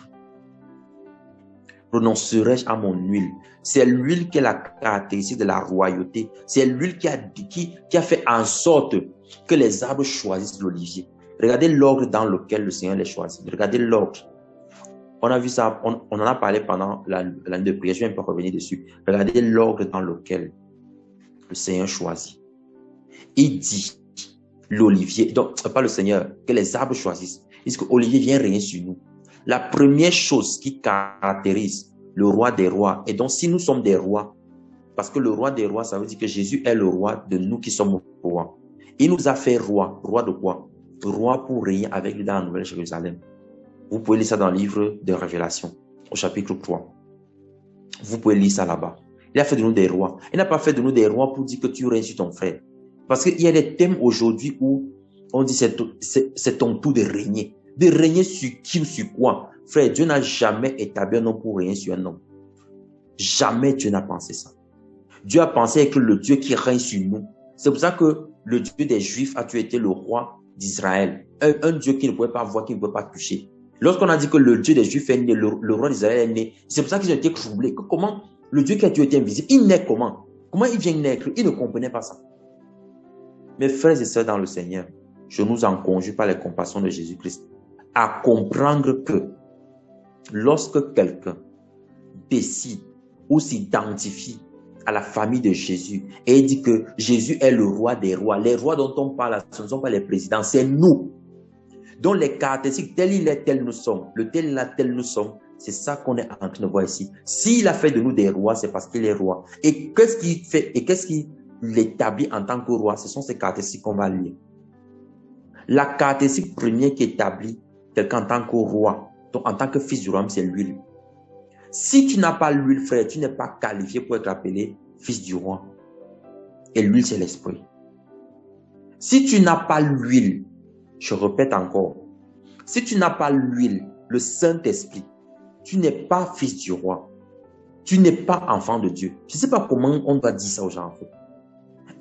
Renoncerai-je à mon huile? » C'est l'huile qui est la caractéristique de la royauté. C'est l'huile qui a fait en sorte que les arbres choisissent l'olivier. Regardez l'ordre dans lequel le Seigneur les choisit. Regardez l'ordre. On a vu ça, on en a parlé pendant l'année de prière, je ne vais pas revenir dessus. Regardez l'ordre dans lequel le Seigneur choisit. Il dit, l'olivier, donc pas le Seigneur, que les arbres choisissent. Il dit que l'olivier vient régner sur nous. La première chose qui caractérise le roi des rois, et donc si nous sommes des rois, parce que le roi des rois, ça veut dire que Jésus est le roi de nous qui sommes rois. Il nous a fait roi. Roi de quoi? Roi pour régner avec lui dans la Nouvelle Jérusalem. Vous pouvez lire ça dans le livre de Révélation, au chapitre 3. Vous pouvez lire ça là-bas. Il a fait de nous des rois. Il n'a pas fait de nous des rois pour dire que tu règnes sur ton frère. Parce qu'il y a des thèmes aujourd'hui où on dit c'est ton tour de régner. De régner sur qui ou sur quoi? Frère, Dieu n'a jamais établi un homme pour régner sur un homme. Jamais Dieu n'a pensé ça. Dieu a pensé être le Dieu qui règne sur nous. C'est pour ça que le Dieu des Juifs a été le roi d'Israël. Un Dieu qui ne pouvait pas voir, qui ne pouvait pas toucher. Lorsqu'on a dit que le Dieu des Juifs est né, le roi d'Israël est né, c'est pour ça qu'ils ont été troublés. Comment le Dieu qui a été invisible, il naît comment? Comment il vient naître? Ils ne comprenaient pas ça. Mes frères et sœurs dans le Seigneur, je nous en conjure par les compassions de Jésus-Christ à comprendre que lorsque quelqu'un décide ou s'identifie à la famille de Jésus et il dit que Jésus est le roi des rois, les rois dont on parle, ce ne sont pas les présidents, c'est nous. Donc les caractéristiques, tel il est, tel nous sommes, le tel là, tel nous sommes, c'est ça qu'on est en train de voir ici. S'il a fait de nous des rois, c'est parce qu'il est roi. Et qu'est-ce qu'il fait, et qu'est-ce qui l'établit en tant que roi? Ce sont ces caractéristiques qu'on va lire. La caractéristique première qui établit quelqu'un en tant que roi, donc en tant que fils du roi, c'est l'huile. Si tu n'as pas l'huile, frère, tu n'es pas qualifié pour être appelé fils du roi. Et l'huile, c'est l'esprit. Si tu n'as pas l'huile, je répète encore, si tu n'as pas l'huile, le Saint-Esprit, tu n'es pas fils du roi. Tu n'es pas enfant de Dieu. Je ne sais pas comment on doit dire ça aux gens, en fait.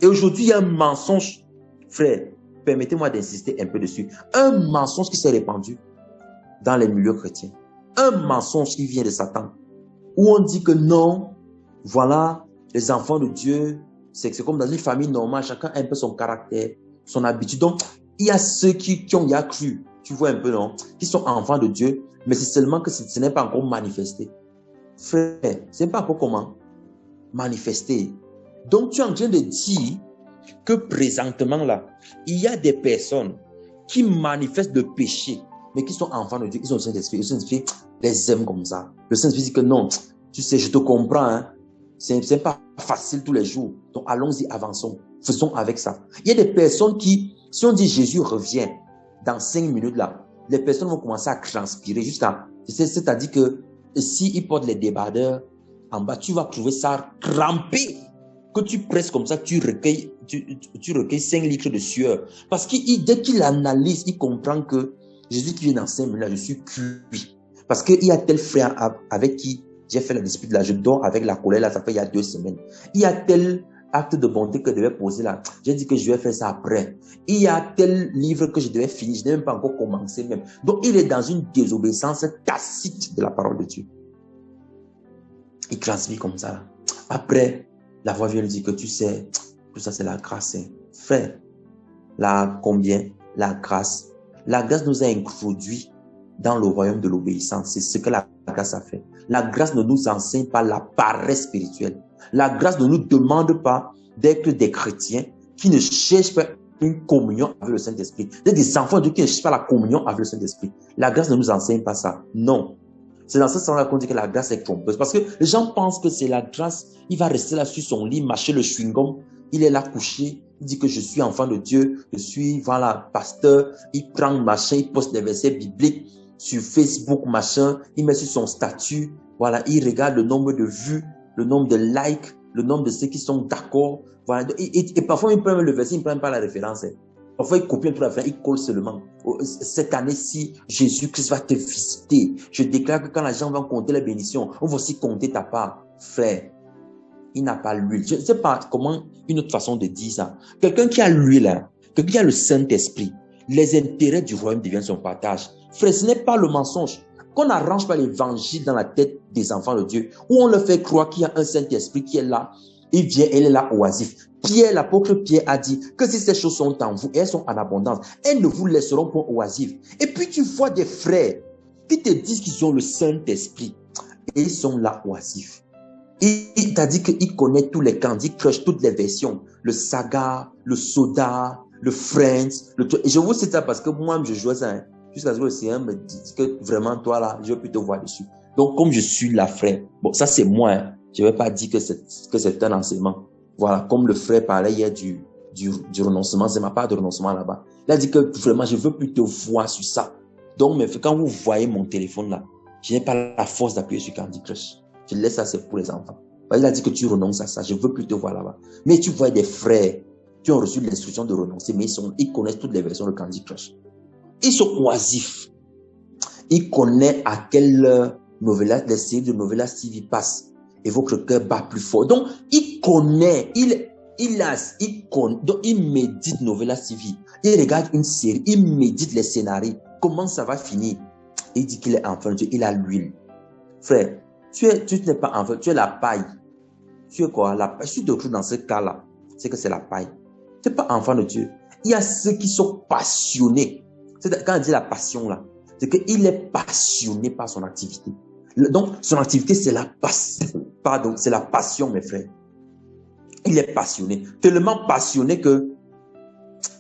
Et aujourd'hui, il y a un mensonge, frère, permettez-moi d'insister un peu dessus. Un mensonge qui s'est répandu dans les milieux chrétiens. Un mensonge qui vient de Satan. Où on dit que non, voilà, les enfants de Dieu, c'est comme dans une famille normale, chacun a un peu son caractère, son habitude. Donc, il y a ceux qui ont y a cru, tu vois un peu, non, qui sont enfants de Dieu, mais c'est seulement que ce n'est pas encore manifesté. Frère, ce n'est pas encore comment manifester. Donc, tu es en train de dire que présentement là, il y a des personnes qui manifestent le péché, mais qui sont enfants de Dieu, ils ont le Saint-Esprit. Le Saint-Esprit les aime comme ça. Le Saint-Esprit dit que non, tu sais, je te comprends, hein. C'est pas facile tous les jours. Donc, allons-y, avançons. Faisons avec ça. Il y a des personnes qui, si on dit Jésus revient dans 5 minutes là, les personnes vont commencer à transpirer c'est-à-dire que s'ils portent les débardeurs en bas, tu vas trouver ça crampé. Que tu presses comme ça, tu recueilles 5 litres de sueur. Parce que dès qu'il analyse, il comprend que Jésus qui vient dans 5 minutes là, je suis cuit. Parce qu'il y a tel frère avec qui j'ai fait la dispute là, je dors avec la colère là, ça fait il y a 2 semaines. Il y a tel acte de bonté que je devais poser là, j'ai dit que je vais faire ça après. Il y a tel livre que je devais finir, je n'ai même pas encore commencé même. Donc il est dans une désobéissance tacite de la parole de Dieu. Il transmet comme ça là. Après, La voix vient lui dire que tu sais, tout ça c'est la grâce. Hein. Frère, combien? La grâce. La grâce nous a introduits dans le royaume de l'obéissance. C'est ce que la grâce a fait. La grâce ne nous enseigne pas la paresse spirituelle. La grâce ne nous demande pas d'être des chrétiens qui ne cherchent pas une communion avec le Saint-Esprit. Des enfants de Dieu qui ne cherchent pas la communion avec le Saint-Esprit. La grâce ne nous enseigne pas ça. Non. C'est dans ce sens-là qu'on dit que la grâce est trompeuse. Parce que les gens pensent que c'est la grâce. Il va rester là sur son lit, mâcher le chewing-gum. Il est là couché. Il dit que je suis enfant de Dieu. Je suis, voilà, pasteur. Il prend machin. Il poste des versets bibliques sur Facebook, machin. Il met sur son statut. Voilà, il regarde le nombre de vues, le nombre de likes, le nombre de ceux qui sont d'accord. Voilà. Et parfois, il prend le verset, il ne prend pas la référence. Parfois, il copie un peu la référence, il colle seulement. Cette année-ci, Jésus-Christ va te visiter. Je déclare que quand les gens vont compter les bénédictions, on va aussi compter ta part. Frère, il n'a pas l'huile. Je ne sais pas comment, une autre façon de dire ça. Quelqu'un qui a l'huile, quelqu'un qui a le Saint-Esprit, les intérêts du royaume deviennent son partage. Frère, ce n'est pas le mensonge. Qu'on n'arrange pas l'évangile dans la tête des enfants de Dieu, où on leur fait croire qu'il y a un Saint-Esprit qui est là, il vient, elle est là oisif. Pierre, l'apôtre Pierre a dit que si ces choses sont en vous et elles sont en abondance, elles ne vous laisseront point oisifs. Et puis tu vois des frères qui te disent qu'ils ont le Saint-Esprit et ils sont là oisifs. Il t'a dit qu'il connaît tous les Candy Crush, toutes les versions, le Saga, le Soda, le Friends. Et je vous cite ça parce que moi, je jouais ça. Hein. Jusqu'à ce que le Seigneur me dit que vraiment, toi là, je veux plus te voir dessus. Donc, comme je suis là, frère, bon, ça c'est moi. Hein. Je ne vais pas dire que c'est un enseignement. Voilà, comme le frère parlait hier du renoncement, c'est ma part de renoncement là-bas. Il a dit que vraiment, je ne veux plus te voir sur ça. Donc, mais quand vous voyez mon téléphone là, je n'ai pas la force d'appuyer sur Candy Crush. Je laisse ça, c'est pour les enfants. Il a dit que tu renonces à ça, je ne veux plus te voir là-bas. Mais tu vois des frères qui ont reçu l'instruction de renoncer, mais ils connaissent toutes les versions de Candy Crush. Ils sont oisifs. Ils connaissent à quelle novella, les séries de novellas TV passent. Et votre cœur bat plus fort. Donc, il connaît, donc il médite novella TV. Il regarde une série, il médite les scénarios. Comment ça va finir? Il dit qu'il est enfant de Dieu, il a l'huile. Frère, tu n'es pas enfant, tu es la paille. Tu es quoi? La paille. Si tu te retrouves dans ce cas-là, c'est que c'est la paille. Tu n'es pas enfant de Dieu. Il y a ceux qui sont passionnés. Quand on dit la passion là, c'est qu'il est passionné par son activité. Donc, son activité, c'est la passion. Pardon, c'est la passion, mes frères. Il est passionné. Tellement passionné que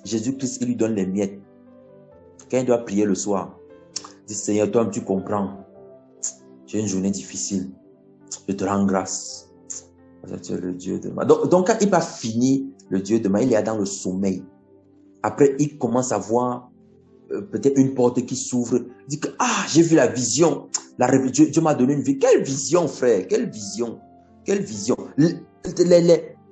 Jésus-Christ, il lui donne les miettes. Quand il doit prier le soir, il dit, Seigneur, toi, tu comprends. J'ai une journée difficile. Je te rends grâce. Tu es le Dieu de ma. Donc, quand il va finir le Dieu de ma, il est dans le sommeil. Après, il commence à voir peut-être une porte qui s'ouvre. Il dit que, j'ai vu la vision. Dieu m'a donné une vie. Quelle vision, frère? Quelle vision? Quelle vision?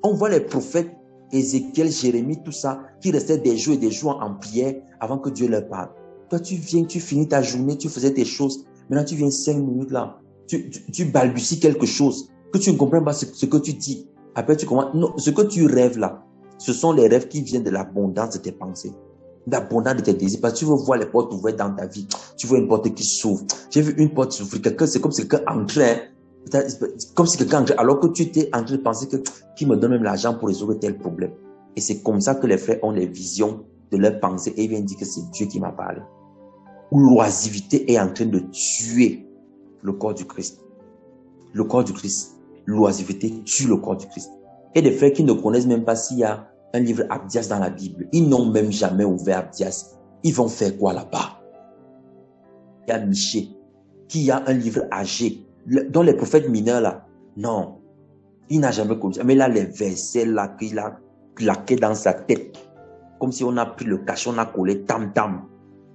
On voit les prophètes, Ézéchiel, Jérémie, tout ça, qui restaient des jours et des jours en prière avant que Dieu leur parle. Toi, tu viens, tu finis ta journée, tu faisais tes choses. Maintenant, tu viens 5 minutes là. Tu balbuties quelque chose que tu ne comprends pas ce que tu dis. Après, tu commences. Non, ce que tu rêves là, ce sont les rêves qui viennent de l'abondance de tes pensées. L'abondance de tes désirs. Parce que tu veux voir les portes ouvertes dans ta vie. Tu vois une porte qui s'ouvre. J'ai vu une porte s'ouvrir. C'est comme si quelqu'un entrait. Comme si quelqu'un entrait. Alors que tu étais en train de penser qui me donne même l'argent pour résoudre tel problème. Et c'est comme ça que les frères ont les visions de leurs pensées. Et ils viennent dire que c'est Dieu qui m'a parlé. Où l'oisivité est en train de tuer le corps du Christ. Le corps du Christ. L'oisivité tue le corps du Christ. Et des frères qui ne connaissent même pas s'il y a un livre Abdias dans la Bible. Ils n'ont même jamais ouvert Abdias. Ils vont faire quoi là-bas? Il y a Michée, qui a un livre âgé, dont les prophètes mineurs là. Non. Il n'a jamais connu ça. Mais là, les versets là, qu'il a claqué dans sa tête. Comme si on a pris le cachet, on a collé tam-tam.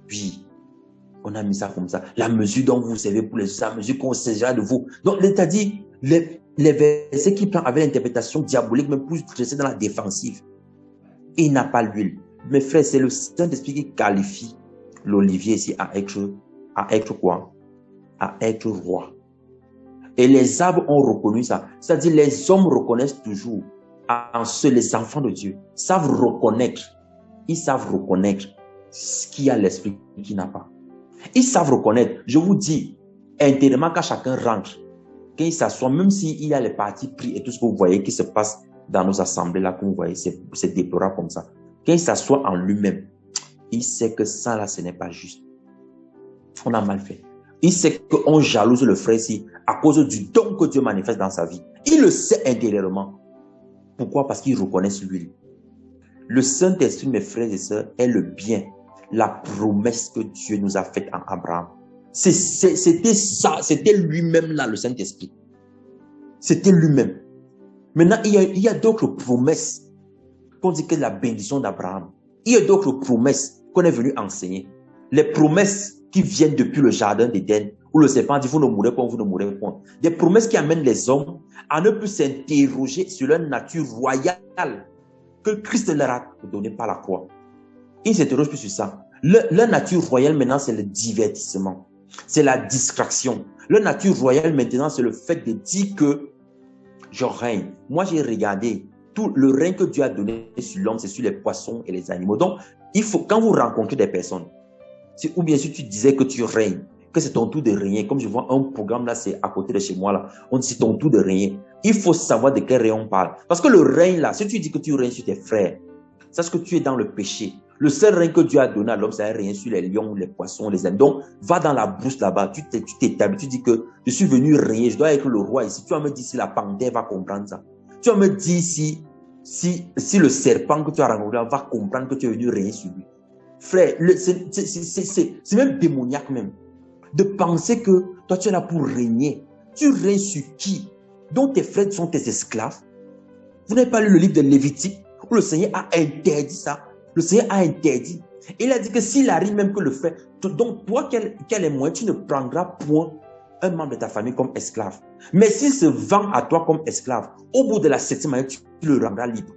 Puis, on a mis ça comme ça. La mesure dont vous servez pour les autres, la mesure qu'on s'agira de vous. Donc, l'État dit, les versets qu'il prend avec l'interprétation diabolique, même pour rester dans la défensive. Il n'a pas l'huile. Mes frères, c'est le Saint-Esprit qui qualifie l'olivier ici à être quoi? À être roi. Et les arbres ont reconnu ça. C'est-à-dire, les hommes reconnaissent toujours. En ceux, les enfants de Dieu, savent reconnaître. Ils savent reconnaître ce qui a l'esprit qui n'a pas. Ils savent reconnaître. Je vous dis, intérieurement, quand chacun rentre, Quand il s'assoit, même s'il y a les partis pris et tout ce que vous voyez qui se passe dans nos assemblées là, comme vous voyez, c'est déplorable comme ça. Quand il s'assoit en lui-même, il sait que ça là, ce n'est pas juste. On a mal fait. Il sait qu'on jalouse le frère ici à cause du don que Dieu manifeste dans sa vie. Il le sait intérieurement. Pourquoi? Parce qu'il reconnaît l'huile. Le Saint-Esprit, mes frères et sœurs, est le bien, la promesse que Dieu nous a faite en Abraham. C'était ça, c'était lui-même là, le Saint-Esprit. C'était lui-même. Maintenant, il y a d'autres promesses qu'on dit que la bénédiction d'Abraham. Il y a d'autres promesses qu'on est venu enseigner. Les promesses qui viennent depuis le jardin d'Éden, où le serpent dit, vous ne mourrez point, vous ne mourrez point. Des promesses qui amènent les hommes à ne plus s'interroger sur leur nature royale que Christ leur a donnée par la croix. Ils ne s'interrogent plus sur ça. Leur nature royale maintenant, c'est le divertissement. C'est la distraction. Leur nature royale maintenant, c'est le fait de dire que je règne. Moi, j'ai regardé tout le règne que Dieu a donné sur l'homme, c'est sur les poissons et les animaux. Donc, il faut, quand vous rencontrez des personnes, ou bien si tu disais que tu règnes, que c'est ton tour de régner, comme je vois un programme là, c'est à côté de chez moi là, on dit c'est ton tour de régner. Il faut savoir de quel règne on parle. Parce que le règne là, si tu dis que tu règnes sur tes frères, sache que tu es dans le péché. Le seul règne que Dieu a donné à l'homme, c'est un règne sur les lions, les poissons, les animaux. Donc, va dans la brousse là-bas, tu t'établis, tu dis que je suis venu régner, je dois être le roi ici. Tu vas me dire si la panthère va comprendre ça. Tu vas me dire si le serpent que tu as rencontré va comprendre que tu es venu régner sur lui. Frère, c'est même démoniaque même. De penser que toi tu es là pour régner. Tu règnes sur qui? Donc tes frères sont tes esclaves. Vous n'avez pas lu le livre de Lévitique où le Seigneur a interdit ça. Le Seigneur a interdit. Il a dit que s'il arrive même que le fait, donc toi, quel est moyen, tu ne prendras point un membre de ta famille comme esclave. Mais s'il se vend à toi comme esclave, au bout de la 7e année, tu le rendras libre.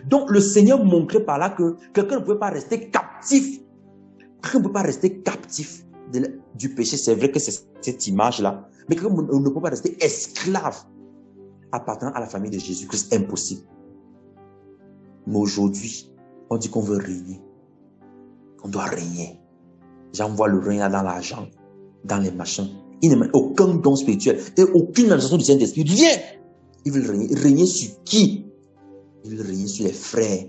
Donc le Seigneur montrait par là que quelqu'un ne pouvait pas rester captif. Quelqu'un ne peut pas rester captif du péché. C'est vrai que c'est cette image-là. Mais quelqu'un ne peut pas rester esclave appartenant à la famille de Jésus-Christ. Impossible. Mais aujourd'hui, on dit qu'on veut régner. On doit régner. J'envoie le règne dans l'argent, dans les machins. Il n'y a aucun don spirituel et aucune manifestation du Saint-Esprit. Rien. Ils veulent régner. Régner sur qui? Ils veulent régner sur les frères.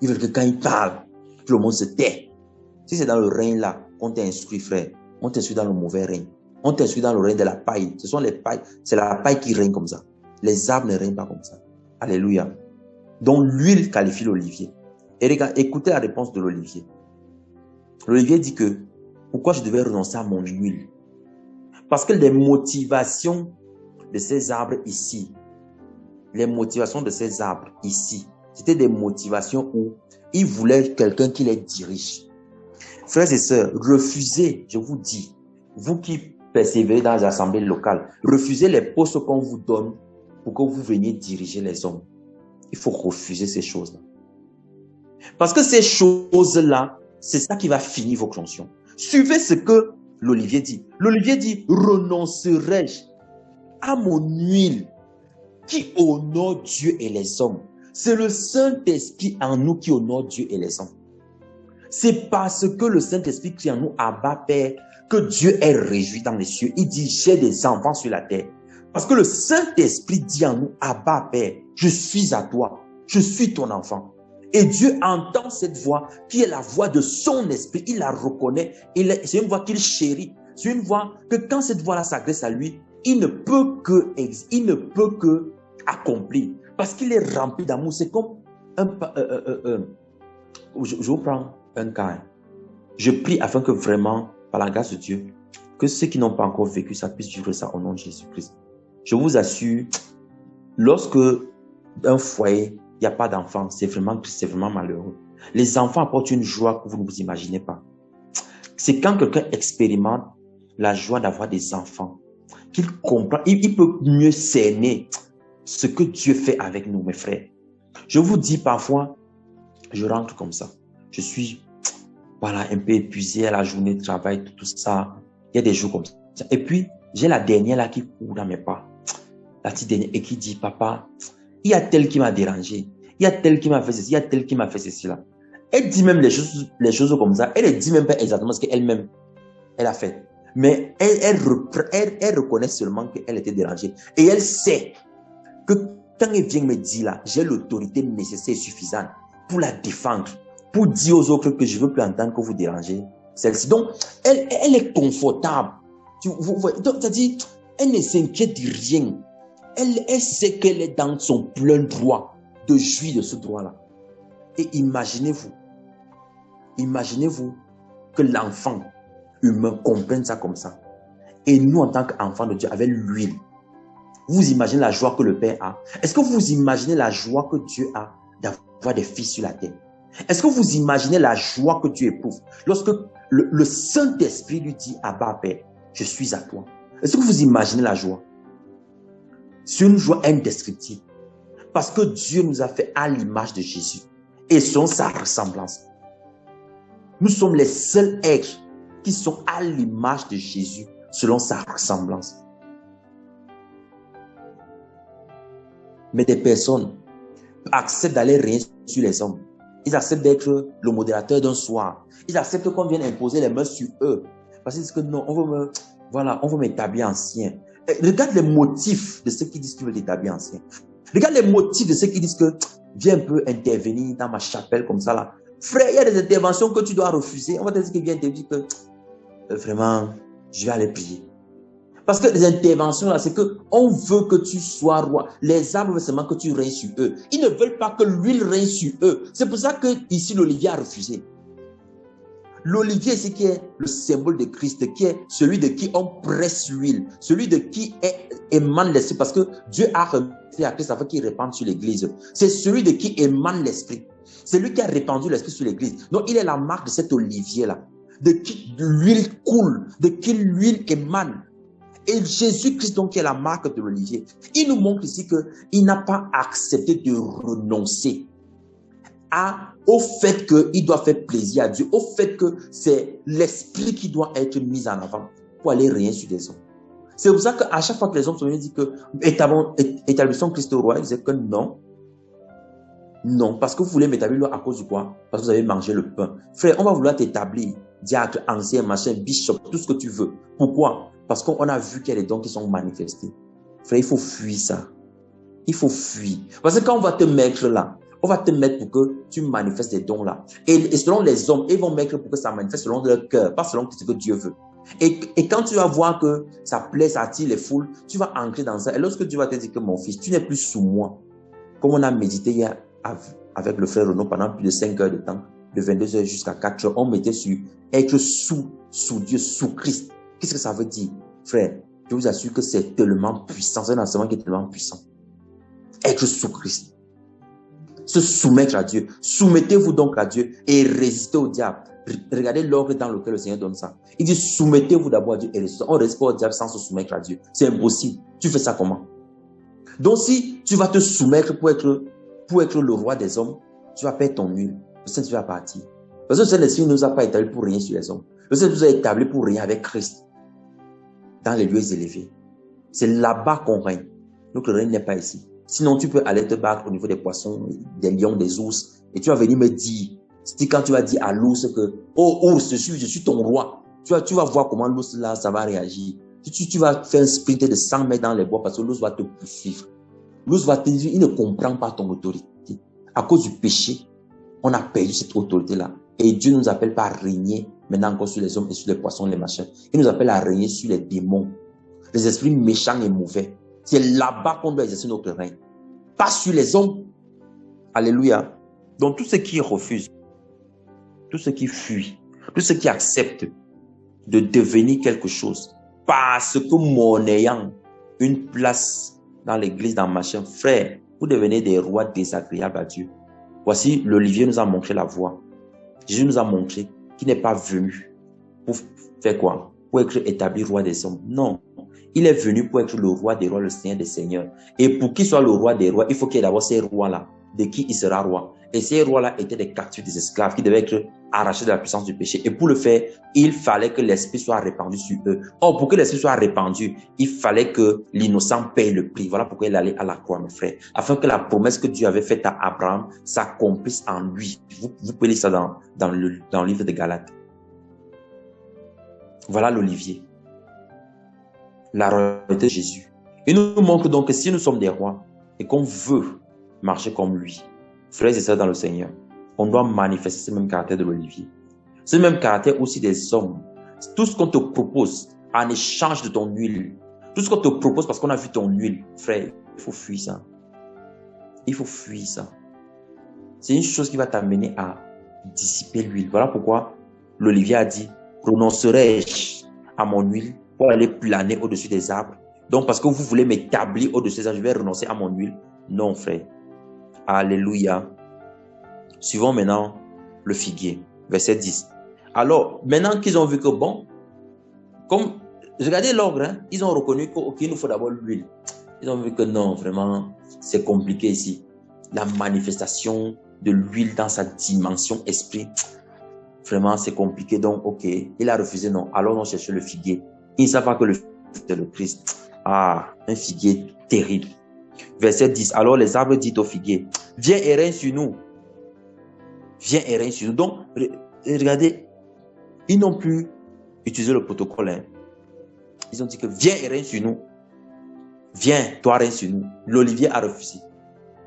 Ils veulent que quand ils parlent, tout le monde se tait. Si c'est dans le règne là qu'on t'instruit, frère, on t'instruit dans le mauvais règne. On t'instruit dans le règne de la paille. Ce sont les pailles. C'est la paille qui règne comme ça. Les arbres ne règnent pas comme ça. Alléluia. Donc l'huile qualifie l'olivier. Et regarde, écoutez la réponse de l'olivier. L'olivier dit que pourquoi je devais renoncer à mon huile? Parce que les motivations de ces arbres ici, c'était des motivations où ils voulaient quelqu'un qui les dirige. Frères et sœurs, refusez, je vous dis, vous qui persévérez dans les assemblées locales, refusez les postes qu'on vous donne pour que vous veniez diriger les hommes. Il faut refuser ces choses-là. Parce que ces choses-là, c'est ça qui va finir vos fonctions. Suivez ce que l'olivier dit. L'olivier dit, renoncerai-je à mon huile qui honore Dieu et les hommes. C'est le Saint-Esprit en nous qui honore Dieu et les hommes. C'est parce que le Saint-Esprit crie en nous, Abba Père, que Dieu est réjoui dans les cieux. Il dit, j'ai des enfants sur la terre. Parce que le Saint-Esprit dit en nous, Abba Père, je suis à toi, je suis ton enfant. Et Dieu entend cette voix qui est la voix de son esprit, il la reconnaît, c'est une voix qu'il chérit. C'est une voix que quand cette voix-là s'adresse à lui, il ne peut que accomplir. Parce qu'il est rempli d'amour. C'est comme je vous prends un cas. Je prie afin que vraiment, par la grâce de Dieu, que ceux qui n'ont pas encore vécu ça puissent vivre ça au nom de Jésus-Christ. Je vous assure, lorsque un foyer, il n'y a pas d'enfants, c'est vraiment malheureux. Les enfants apportent une joie que vous ne vous imaginez pas. C'est quand quelqu'un expérimente la joie d'avoir des enfants, qu'il comprend, il peut mieux cerner ce que Dieu fait avec nous, mes frères. Je vous dis parfois, je rentre comme ça. Je suis voilà, un peu épuisé à la journée de travail, tout ça. Il y a des jours comme ça. Et puis, j'ai la dernière là qui court dans mes pas. La petite dernière et qui dit, papa, il y a tel qui m'a dérangé. Il y a tel qui m'a fait ceci, il y a tel qui m'a fait ceci là. Elle dit même les choses comme ça. Elle ne dit même pas exactement ce qu'elle-même, elle a fait. Mais elle reconnaît seulement qu'elle était dérangée. Et elle sait que quand elle vient me dire là, j'ai l'autorité nécessaire et suffisante pour la défendre, pour dire aux autres que je ne veux plus entendre que vous dérangez celle-ci. Donc, elle est confortable. Donc, c'est-à-dire, elle ne s'inquiète de rien. Elle sait qu'elle est dans son plein droit de jouir de ce droit-là. Et imaginez-vous que l'enfant humain comprenne ça comme ça. Et nous, en tant qu'enfants de Dieu, avec l'huile, vous imaginez la joie que le Père a? Est-ce que vous imaginez la joie que Dieu a d'avoir des fils sur la terre? Est-ce que vous imaginez la joie que Dieu éprouve lorsque le Saint-Esprit lui dit, Abba Père, je suis à toi? Est-ce que vous imaginez la joie? C'est une joie indescriptible. Parce que Dieu nous a fait à l'image de Jésus et selon sa ressemblance. Nous sommes les seuls êtres qui sont à l'image de Jésus selon sa ressemblance. Mais des personnes acceptent d'aller régner sur les hommes. Ils acceptent d'être le modérateur d'un soir. Ils acceptent qu'on vienne imposer les mains sur eux. Parce qu'ils disent que non, on veut m'établir ancien. Et regarde les motifs de ceux qui disent qu'ils veulent t'établir ancien. Regarde les motifs de ceux qui disent que viens un peu intervenir dans ma chapelle comme ça là. Frère, il y a des interventions que tu dois refuser. On va te dire que viens te dire que vraiment, je vais aller prier. Parce que les interventions là, c'est qu'on veut que tu sois roi. Les arbres veulent seulement que tu règnes sur eux. Ils ne veulent pas que l'huile règne sur eux. C'est pour ça que ici l'olivier a refusé. L'olivier, c'est qui est le symbole de Christ, qui est celui de qui on presse l'huile, celui de qui émane l'esprit, parce que Dieu a remercié à Christ afin qu'il répande sur l'église. C'est celui de qui émane l'esprit. C'est lui qui a répandu l'esprit sur l'église. Donc, il est la marque de cet olivier-là, de qui l'huile coule, de qui l'huile émane. Et Jésus-Christ, donc, qui est la marque de l'olivier, il nous montre ici qu'il n'a pas accepté de renoncer au fait qu'il doit faire plaisir à Dieu, au fait que c'est l'esprit qui doit être mis en avant pour aller régner sur les hommes. C'est pour ça qu'à chaque fois que les hommes sont venus dire que établissons Christ au roi, ils disaient que non. Non, parce que vous voulez m'établir à cause du quoi? Parce que vous avez mangé le pain. Frère, on va vouloir t'établir, diacre, ancien, machin, bishop, tout ce que tu veux. Pourquoi? Parce qu'on a vu qu'il y a des dons qui sont manifestés. Frère, il faut fuir ça. Il faut fuir. Parce que quand on va te mettre là, on va te mettre pour que tu manifestes des dons là. Et selon les hommes, ils vont mettre pour que ça manifeste selon leur cœur, pas selon ce que Dieu veut. Et quand tu vas voir que ça plaît, ça attire les foules, tu vas ancrer dans ça. Et lorsque tu vas te dire que mon fils, tu n'es plus sous moi. Comme on a médité hier avec le frère Renaud pendant plus de 5 heures de temps, de 22 heures jusqu'à 4 heures, on mettait sur être sous Dieu, sous Christ. Qu'est-ce que ça veut dire? Frère, je vous assure que c'est tellement puissant, c'est un enseignement qui est tellement puissant. Être sous Christ. Se soumettre à Dieu. Soumettez-vous donc à Dieu et résistez au diable. Regardez l'ordre dans lequel le Seigneur donne ça. Il dit soumettez-vous d'abord à Dieu et résistez. On ne résiste pas au diable sans se soumettre à Dieu. C'est impossible. Tu fais ça comment? Donc si tu vas te soumettre pour être le roi des hommes, tu vas perdre ton huile. Le Seigneur va partir. Parce que le Saint-Esprit ne nous a pas établi pour régner sur les hommes. Le Seigneur nous a établi pour régner avec Christ dans les lieux élevés. C'est là-bas qu'on règne. Donc le règne n'est pas ici. Sinon, tu peux aller te battre au niveau des poissons, des lions, des ours. Et tu vas venir me dire, c'est quand tu vas dire à l'ours que, oh ours, je suis ton roi. Tu vas voir comment l'ours là, ça va réagir. Tu vas faire un sprint de 100 mètres dans les bois parce que l'ours va te poursuivre. L'ours va te dire, il ne comprend pas ton autorité. À cause du péché, on a perdu cette autorité-là. Et Dieu ne nous appelle pas à régner maintenant encore sur les hommes et sur les poissons, les machins. Il nous appelle à régner sur les démons, les esprits méchants et mauvais. C'est là-bas qu'on doit exercer notre règne. Pas sur les hommes. Alléluia. Donc, tous ceux qui refusent, tous ceux qui fuient, tous ceux qui acceptent de devenir quelque chose, parce que mon ayant une place dans l'église, dans ma chaîne, frère, vous devenez des rois désagréables à Dieu. Voici, l'Olivier nous a montré la voie. Jésus nous a montré qu'il n'est pas venu pour faire quoi? Pour être établi roi des hommes. Non. Il est venu pour être le roi des rois, le Seigneur des seigneurs. Et pour qu'il soit le roi des rois, il faut qu'il y ait d'abord ces rois-là, de qui il sera roi. Et ces rois-là étaient des captifs, des esclaves qui devaient être arrachés de la puissance du péché. Et pour le faire, il fallait que l'esprit soit répandu sur eux. Or, pour que l'esprit soit répandu, il fallait que l'innocent paye le prix. Voilà pourquoi il allait à la croix, mes frères. Afin que la promesse que Dieu avait faite à Abraham s'accomplisse en lui. Vous pouvez lire ça dans le livre de Galates. Voilà l'olivier. la royauté de Jésus. Il nous montre donc que si nous sommes des rois et qu'on veut marcher comme lui, frères et sœurs dans le Seigneur, on doit manifester ce même caractère de l'olivier. Ce même caractère aussi des hommes. Tout ce qu'on te propose en échange de ton huile, tout ce qu'on te propose parce qu'on a vu ton huile, frère, il faut fuir ça. Il faut fuir ça. C'est une chose qui va t'amener à dissiper l'huile. Voilà pourquoi l'olivier a dit, renoncerai-je à mon huile pour aller planer au-dessus des arbres. Donc, parce que vous voulez m'établir au-dessus des arbres, je vais renoncer à mon huile. Non, frère. Alléluia. Suivons maintenant le figuier, verset 10. Alors, maintenant qu'ils ont vu que bon, comme, regardez l'ordre, hein, ils ont reconnu qu'il nous faut d'abord l'huile. Ils ont vu que non, vraiment, c'est compliqué ici. La manifestation de l'huile dans sa dimension esprit, vraiment, c'est compliqué. Donc, ok, il a refusé, non. Alors, on cherche le figuier. Ils ne savent pas que le figuier, c'est le Christ. Ah, un figuier terrible. Verset 10. Alors, les arbres disent au figuier, viens et règne sur nous. Viens et règne sur nous. Donc, regardez, ils n'ont plus utilisé le protocole. Hein. Ils ont dit que viens et règne sur nous. Viens, toi, règne sur nous. L'olivier a refusé.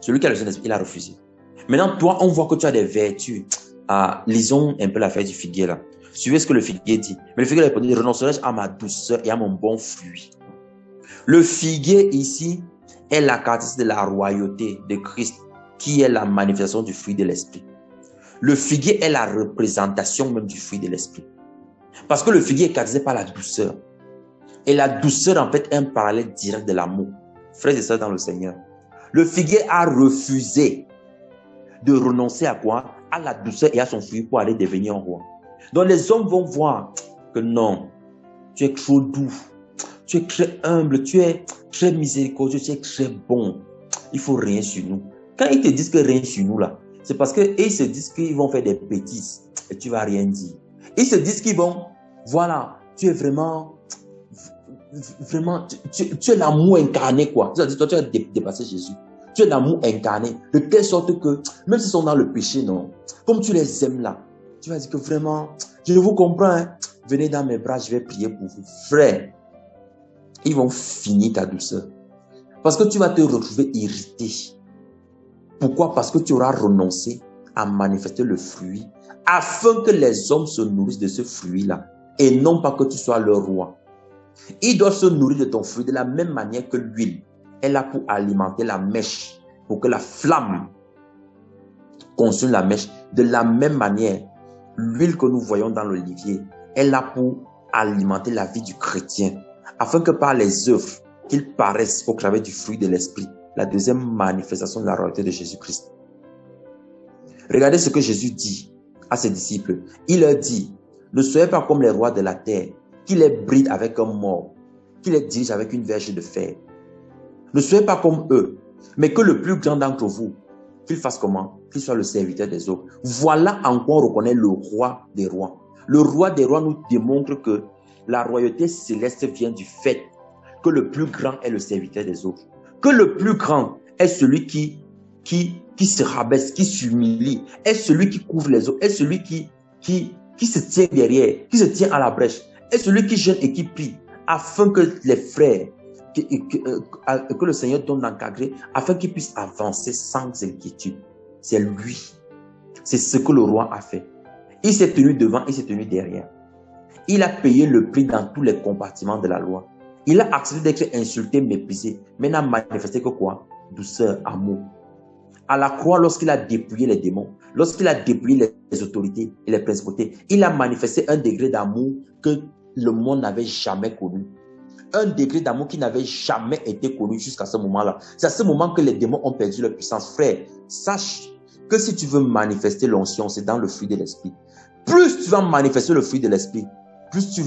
Celui qui a le Saint-Esprit, il a refusé. Maintenant, toi, on voit que tu as des vertus. Ah, lisons un peu l'affaire du figuier là. Suivez ce que le figuier dit. Mais le figuier répondit, renoncerai-je à ma douceur et à mon bon fruit. Le figuier ici est la caractéristique de la royauté de Christ, qui est la manifestation du fruit de l'esprit. Le figuier est la représentation même du fruit de l'esprit. Parce que le figuier est caractérisé par la douceur. Et la douceur, en fait, est un parallèle direct de l'amour. Frères et sœurs dans le Seigneur. Le figuier a refusé de renoncer à quoi? À la douceur et à son fruit pour aller devenir un roi. Donc les hommes vont voir que non, tu es trop doux, tu es très humble, tu es très miséricordieux, tu es très bon. Il faut rien sur nous. Quand ils te disent que rien sur nous là, c'est parce qu'ils se disent qu'ils vont faire des bêtises et tu vas rien dire. Ils se disent qu'ils vont, voilà, tu es vraiment, tu es l'amour incarné quoi. C'est-à-dire toi tu as dépassé Jésus. Tu es l'amour incarné, de telle sorte que, même s'ils sont dans le péché, non, comme tu les aimes là, tu vas dire que vraiment, je vous comprends, hein, venez dans mes bras, je vais prier pour vous. Frère, ils vont finir ta douceur. Parce que tu vas te retrouver irrité. Pourquoi? Parce que tu auras renoncé à manifester le fruit, afin que les hommes se nourrissent de ce fruit-là, et non pas que tu sois leur roi. Ils doivent se nourrir de ton fruit de la même manière que l'huile est là pour alimenter la mèche, pour que la flamme consume la mèche. De la même manière, l'huile que nous voyons dans l'olivier est là pour alimenter la vie du chrétien, afin que par les œuvres qu'ils paraissent au travers du fruit de l'esprit, la deuxième manifestation de la royauté de Jésus-Christ. Regardez ce que Jésus dit à ses disciples. Il leur dit, ne soyez pas comme les rois de la terre, qui les brident avec un mort, qui les dirigent avec une verge de fer. Ne soyez pas comme eux, mais que le plus grand d'entre vous, qu'il fasse comment? Qu'il soit le serviteur des autres. Voilà en quoi on reconnaît le roi des rois. Le roi des rois nous démontre que la royauté céleste vient du fait que le plus grand est le serviteur des autres. Que le plus grand est celui qui se rabaisse, qui s'humilie, est celui qui couvre les autres, est celui qui se tient derrière, qui se tient à la brèche, est celui qui jeûne et qui prie, afin que les frères, que le Seigneur donne d'encadrer, afin qu'ils puissent avancer sans inquiétude. C'est lui. C'est ce que le roi a fait. Il s'est tenu devant, il s'est tenu derrière. Il a payé le prix dans tous les compartiments de la loi. Il a accepté d'être insulté, méprisé, mais n'a manifesté que quoi? Douceur, amour. À la croix, lorsqu'il a dépouillé les démons, lorsqu'il a dépouillé les autorités et les principautés, il a manifesté un degré d'amour que le monde n'avait jamais connu. Un degré d'amour qui n'avait jamais été connu jusqu'à ce moment-là. C'est à ce moment que les démons ont perdu leur puissance. Frère, sache que si tu veux manifester l'onction, c'est dans le fruit de l'esprit. Plus tu vas manifester le fruit de l'esprit, plus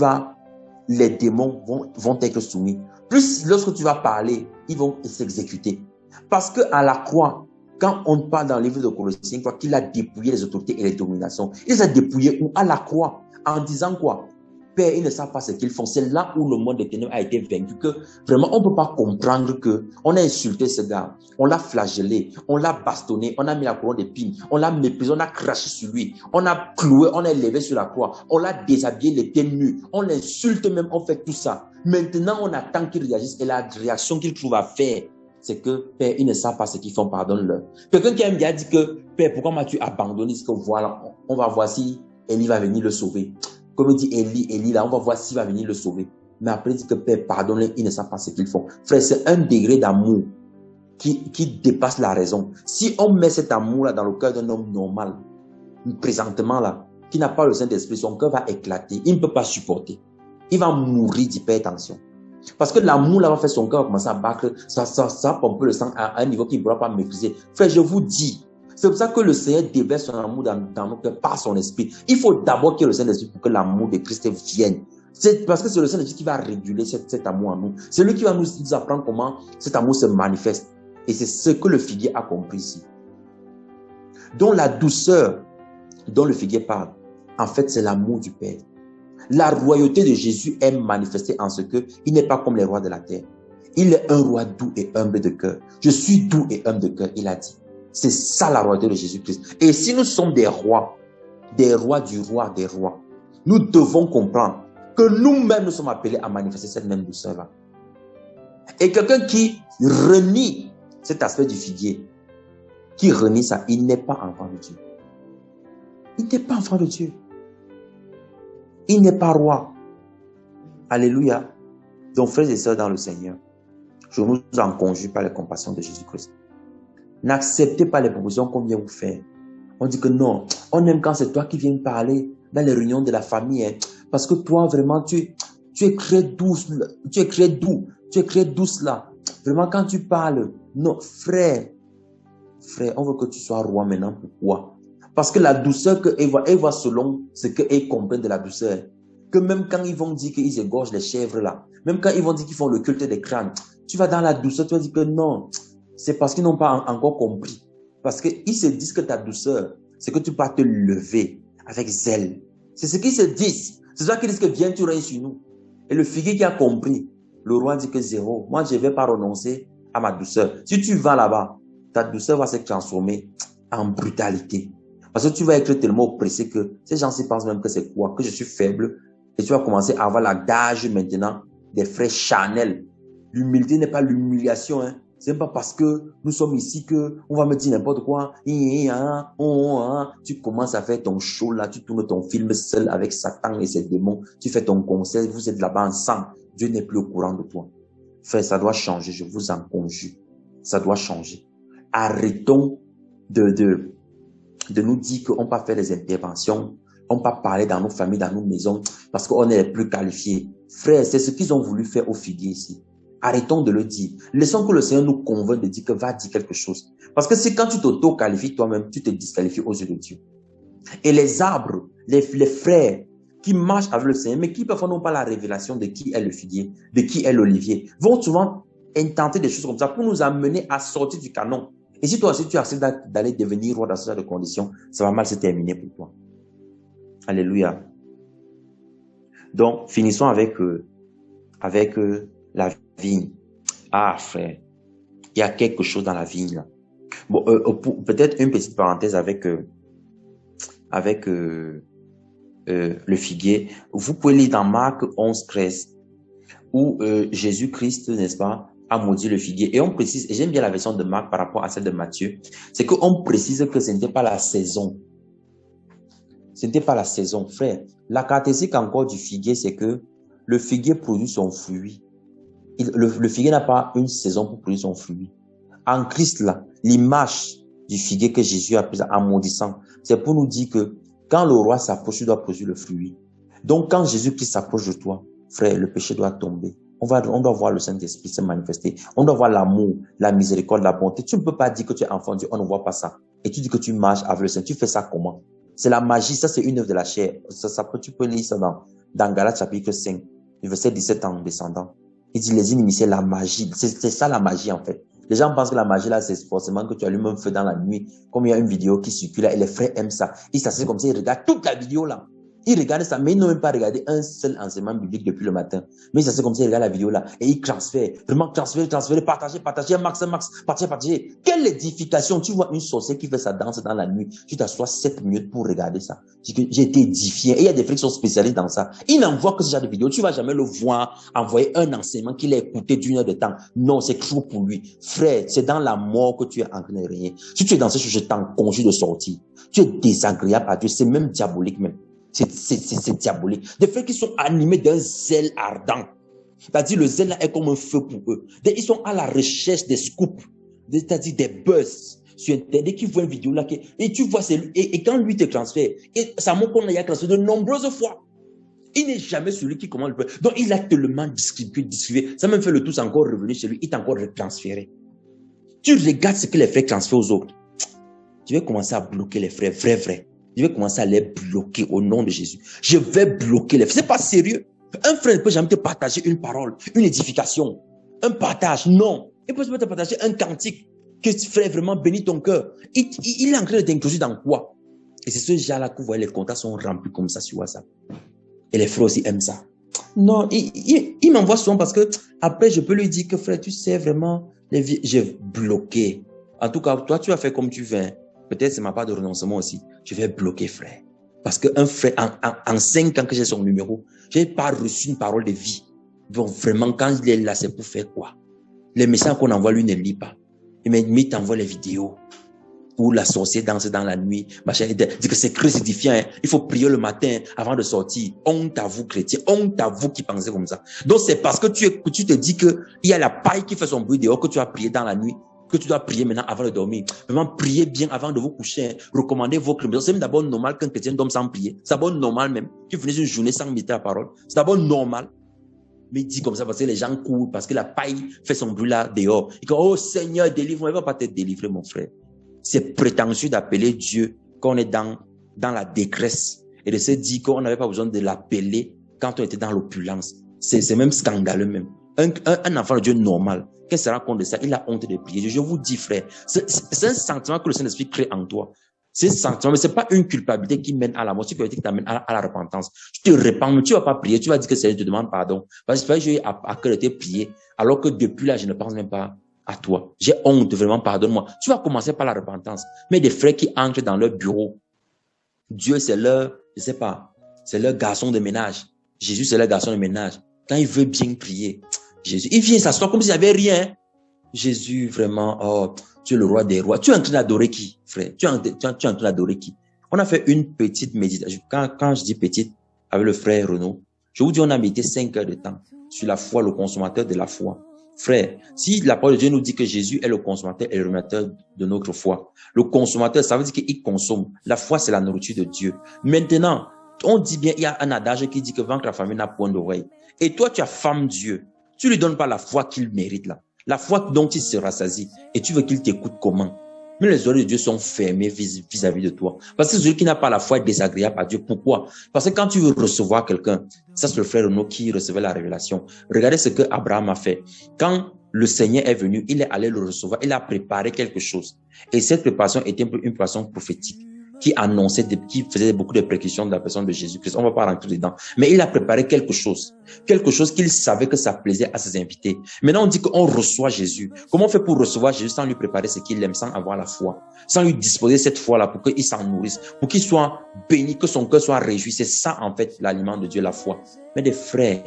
les démons vont être soumis. Plus lorsque tu vas parler, ils vont s'exécuter. Parce que à la croix, quand on parle dans le livre de Colossiens, qu'il a dépouillé les autorités et les dominations, il les a dépouillés à la croix, en disant quoi? Père, ils ne savent pas ce qu'ils font. C'est là où le monde des ténèbres a été vaincu, que vraiment, on ne peut pas comprendre que on a insulté ce gars, on l'a flagellé, on l'a bastonné, on a mis la couronne d'épines, on l'a méprisé, on a craché sur lui, on a cloué, on a élevé sur la croix, on l'a déshabillé les pieds nus, on l'insulte même, on fait tout ça. Maintenant, on attend qu'il réagisse et la réaction qu'il trouve à faire, c'est que, Père, ils ne savent pas ce qu'ils font, pardonne-leur. Quelqu'un qui aime bien dit que, Père, pourquoi m'as-tu abandonné? Ce que voilà, on va voir si Élie va venir le sauver. Comme il dit Élie, là, on va voir s'il va venir le sauver. Mais après, il dit que Père, pardonne-les, ils ne savent pas ce qu'ils font. Frère, c'est un degré d'amour qui dépasse la raison. Si on met cet amour-là dans le cœur d'un homme normal, présentement là, qui n'a pas le Saint-Esprit, son cœur va éclater. Il ne peut pas supporter. Il va mourir d'hypertension. Parce que l'amour là va faire son cœur commencer à battre, ça pompe le sang à un niveau qu'il ne pourra pas maîtriser. Frère, je vous dis, c'est pour ça que le Seigneur déverse son amour dans nos cœurs par son esprit. Il faut d'abord qu'il y ait le Saint-Esprit pour que l'amour de Christ vienne. C'est parce que c'est le Saint-Esprit qui va réguler cet amour en nous. C'est lui qui va nous apprendre comment cet amour se manifeste. Et c'est ce que le figuier a compris ici. Donc la douceur dont le figuier parle, en fait, c'est l'amour du Père. La royauté de Jésus est manifestée en ce que il n'est pas comme les rois de la terre. Il est un roi doux et humble de cœur. Je suis doux et humble de cœur, il a dit. C'est ça la royauté de Jésus-Christ. Et si nous sommes des rois du roi des rois, nous devons comprendre que nous-mêmes nous sommes appelés à manifester cette même douceur-là. Et quelqu'un qui renie cet aspect du figuier, qui renie ça, il n'est pas enfant de Dieu. Il n'est pas enfant de Dieu. Il n'est pas roi. Alléluia. Donc, frères et sœurs dans le Seigneur, je vous en conjure par les compassions de Jésus-Christ. N'acceptez pas les propositions qu'on vient vous faire. On dit que non, on aime quand c'est toi qui viens parler dans les réunions de la famille. Hein, parce que toi, vraiment, tu es très douce. Tu es très doux. Tu es très douce là. Vraiment, quand tu parles. Non, frère, on veut que tu sois roi maintenant. Pourquoi? Parce que la douceur qu'elle voit selon ce qu'elle comprend de la douceur. Que même quand ils vont dire qu'ils égorgent les chèvres là, même quand ils vont dire qu'ils font le culte des crânes, tu vas dans la douceur, tu vas dire que non, c'est parce qu'ils n'ont pas encore compris. Parce qu'ils se disent que ta douceur, c'est que tu vas te lever avec zèle. C'est ce qu'ils se disent. C'est ça qu'ils disent que viens, tu règnes sur nous. Et le figuier qui a compris, le roi dit que zéro, moi je ne vais pas renoncer à ma douceur. Si tu vas là-bas, ta douceur va se transformer en brutalité. Parce que tu vas être tellement oppressé que ces gens-ci pensent même que c'est quoi? Que je suis faible. Et tu vas commencer à avoir la gage maintenant des frères charnels. L'humilité n'est pas l'humiliation. Hein. C'est pas parce que nous sommes ici que on va me dire n'importe quoi. Tu commences à faire ton show là. Tu tournes ton film seul avec Satan et ses démons. Tu fais ton concert. Vous êtes là-bas ensemble. Dieu n'est plus au courant de toi. Frère, ça doit changer. Je vous en conjure. Ça doit changer. Arrêtons de nous dire qu'on ne peut pas faire des interventions, on ne peut pas parler dans nos familles, dans nos maisons, parce qu'on est les plus qualifiés. Frère, c'est ce qu'ils ont voulu faire au figuier ici. Arrêtons de le dire. Laissons que le Seigneur nous convainc de dire que va dire quelque chose. Parce que c'est quand tu t'auto-qualifies toi-même, tu te disqualifies aux yeux de Dieu. Et les arbres, les frères qui marchent avec le Seigneur, mais qui parfois n'ont pas la révélation de qui est le figuier, de qui est l'olivier, vont souvent intenter des choses comme ça pour nous amener à sortir du canon. Et si toi aussi tu acceptes d'aller devenir roi dans ce genre de conditions, ça va mal se terminer pour toi. Alléluia. Donc, finissons avec la vigne. Ah, frère, il y a quelque chose dans la vigne là. Bon, peut-être une petite parenthèse avec le figuier. Vous pouvez lire dans Marc 11:13 où Jésus-Christ, n'est-ce pas, a maudit le figuier. Et on précise, et j'aime bien la version de Marc par rapport à celle de Matthieu, c'est qu'on précise que ce n'était pas la saison. Ce n'était pas la saison, frère. La caractéristique encore du figuier, c'est que le figuier produit son fruit. Le figuier n'a pas une saison pour produire son fruit. En Christ, là, l'image du figuier que Jésus a prise en maudissant, c'est pour nous dire que quand le roi s'approche, il doit produire le fruit. Donc, quand Jésus-Christ s'approche de toi, frère, le péché doit tomber. On doit voir le Saint-Esprit se manifester. On doit voir l'amour, la miséricorde, la bonté. Tu ne peux pas dire que tu es enfant de Dieu, on ne voit pas ça. Et tu dis que tu marches avec le Seigneur. Tu fais ça comment? C'est la magie, ça c'est une œuvre de la chair. Tu peux lire ça dans Galates chapitre 5, verset 17 en descendant. Il dit les initiés, la magie. C'est ça la magie en fait. Les gens pensent que la magie là, c'est forcément que tu allumes un feu dans la nuit. Comme il y a une vidéo qui circule là, et les frères aiment ça. Ils s'asseyent comme ça, ils regardent toute la vidéo là. Ils regardent ça, mais ils n'ont même pas regardé un seul enseignement biblique depuis le matin. Mais ça c'est comme ça, ils regardent la vidéo là et ils transfèrent. Vraiment transférer, partager, partager. Quelle édification! Tu vois une sorcière qui fait sa danse dans la nuit. Tu t'assois 7 minutes pour regarder ça. J'ai été édifié. Et il y a des frères qui sont spécialistes dans ça. Ils n'envoient que ce genre de vidéo. Tu vas jamais le voir envoyer un enseignement qu'il a écouté d'1 heure de temps. Non, c'est trop pour lui. Frère, c'est dans la mort que tu es en train de régner. Si tu es dans ce chose, je t'en conjure de sortir. Tu es désagréable à Dieu. C'est même diabolique même. C'est diabolique. Des frères qui sont animés d'un zèle ardent. C'est-à-dire le zèle là est comme un feu pour eux. Ils sont à la recherche des scoops, c'est-à-dire des buzz sur Internet, qui voient une vidéo là, et tu vois, et quand lui te transfère, et ça montre qu'on a transféré de nombreuses fois. Il n'est jamais celui qui commande le buzz. Donc il a tellement distribué. Ça même fait le tout, c'est encore revenu chez lui, il t'a encore transféré. Tu regardes ce que les frères transfèrent aux autres. Tu vas commencer à bloquer les frères, vrai. Je vais commencer à les bloquer au nom de Jésus. Je vais bloquer les frères. C'est pas sérieux. Un frère ne peut jamais te partager une parole, une édification, un partage. Non. Il peut te partager un cantique que frère vraiment bénit ton cœur. Il est en train de t'introduire dans quoi? Et c'est ce genre-là que vous voyez, les contacts sont remplis comme ça sur WhatsApp. Et les frères aussi aiment ça. Non, il m'envoie souvent parce que après je peux lui dire que frère, tu sais vraiment, j'ai bloqué. En tout cas, toi, tu as fait comme tu veux. Peut-être c'est ma part de renoncement aussi. Je vais bloquer, frère. Parce qu'un frère, en 5 ans que j'ai son numéro, je n'ai pas reçu une parole de vie. Donc vraiment, quand il est là, c'est pour faire quoi? Les messages qu'on envoie, lui, ne lit pas. Il t'envoie les vidéos où la sorcière danse dans la nuit. Machin, il dit que c'est crucifiant. Hein. Il faut prier le matin avant de sortir. Honte à vous, chrétiens. Honte à vous qui pensez comme ça. Donc c'est parce que tu te dis qu'il y a la paille qui fait son bruit dehors que tu vas prier dans la nuit. Que tu dois prier maintenant avant de dormir. Vraiment, priez bien avant de vous coucher. Recommandez vos prières. C'est même d'abord normal qu'un chrétien dorme sans prier. C'est d'abord normal même. Tu finisses une journée sans méditer la parole. C'est d'abord normal. Mais il dit comme ça parce que les gens courent, parce que la paille fait son bruit là dehors. Il dit, oh Seigneur, délivre-moi. Il ne va pas te délivrer, mon frère. C'est prétentieux d'appeler Dieu quand on est dans la détresse. Et de se dire qu'on n'avait pas besoin de l'appeler quand on était dans l'opulence. C'est même scandaleux même. Un enfant de Dieu normal, qu'est-ce qu'il se rend compte de ça? Il a honte de prier. Je vous dis, frère, c'est un sentiment que le Saint-Esprit crée en toi. C'est un sentiment, mais c'est pas une culpabilité qui mène à la mort, c'est une culpabilité qui t'amène à la repentance. Tu te répands, tu vas pas prier, tu vas dire que Seigneur te demande pardon. Parce que j'ai à cœur de te prier, alors que depuis là, je ne pense même pas à toi. J'ai honte, vraiment, pardonne-moi. Tu vas commencer par la repentance. Mais des frères qui entrent dans leur bureau, Dieu, c'est leur, je sais pas, c'est leur garçon de ménage. Jésus, c'est leur garçon de ménage. Quand il veut bien prier, Jésus, il vient s'asseoir comme s'il n'y avait rien. Jésus, vraiment, oh, tu es le roi des rois. Tu es en train d'adorer qui, frère? Tu es en train d'adorer qui? On a fait une petite méditation. Quand je dis petite, avec le frère Renaud, je vous dis, on a médité 5 heures de temps sur la foi, le consommateur de la foi. Frère, si la parole de Dieu nous dit que Jésus est le consommateur et le rémunérateur de notre foi, le consommateur, ça veut dire qu'il consomme. La foi, c'est la nourriture de Dieu. Maintenant, on dit bien, il y a un adage qui dit que vaincre la famille n'a point d'oreille. Et toi, tu as femme Dieu. Tu lui donnes pas la foi qu'il mérite là. La foi dont il se rassasie. Et tu veux qu'il t'écoute comment? Mais les oreilles de Dieu sont fermées vis-à-vis de toi. Parce que celui qui n'a pas la foi est désagréable à Dieu. Pourquoi? Parce que quand tu veux recevoir quelqu'un, ça c'est le frère Renaud qui recevait la révélation. Regardez ce que Abraham a fait. Quand le Seigneur est venu, il est allé le recevoir, il a préparé quelque chose. Et cette préparation était une préparation prophétique qui annonçait, qui faisait beaucoup de prédictions de la personne de Jésus-Christ. On ne va pas rentrer dedans. Mais il a préparé quelque chose qu'il savait que ça plaisait à ses invités. Maintenant, on dit qu'on reçoit Jésus. Comment on fait pour recevoir Jésus sans lui préparer ce qu'il aime, sans avoir la foi, sans lui disposer cette foi-là pour qu'il s'en nourrisse, pour qu'il soit béni, que son cœur soit réjoui. C'est ça, en fait, l'aliment de Dieu, la foi. Mais des frères,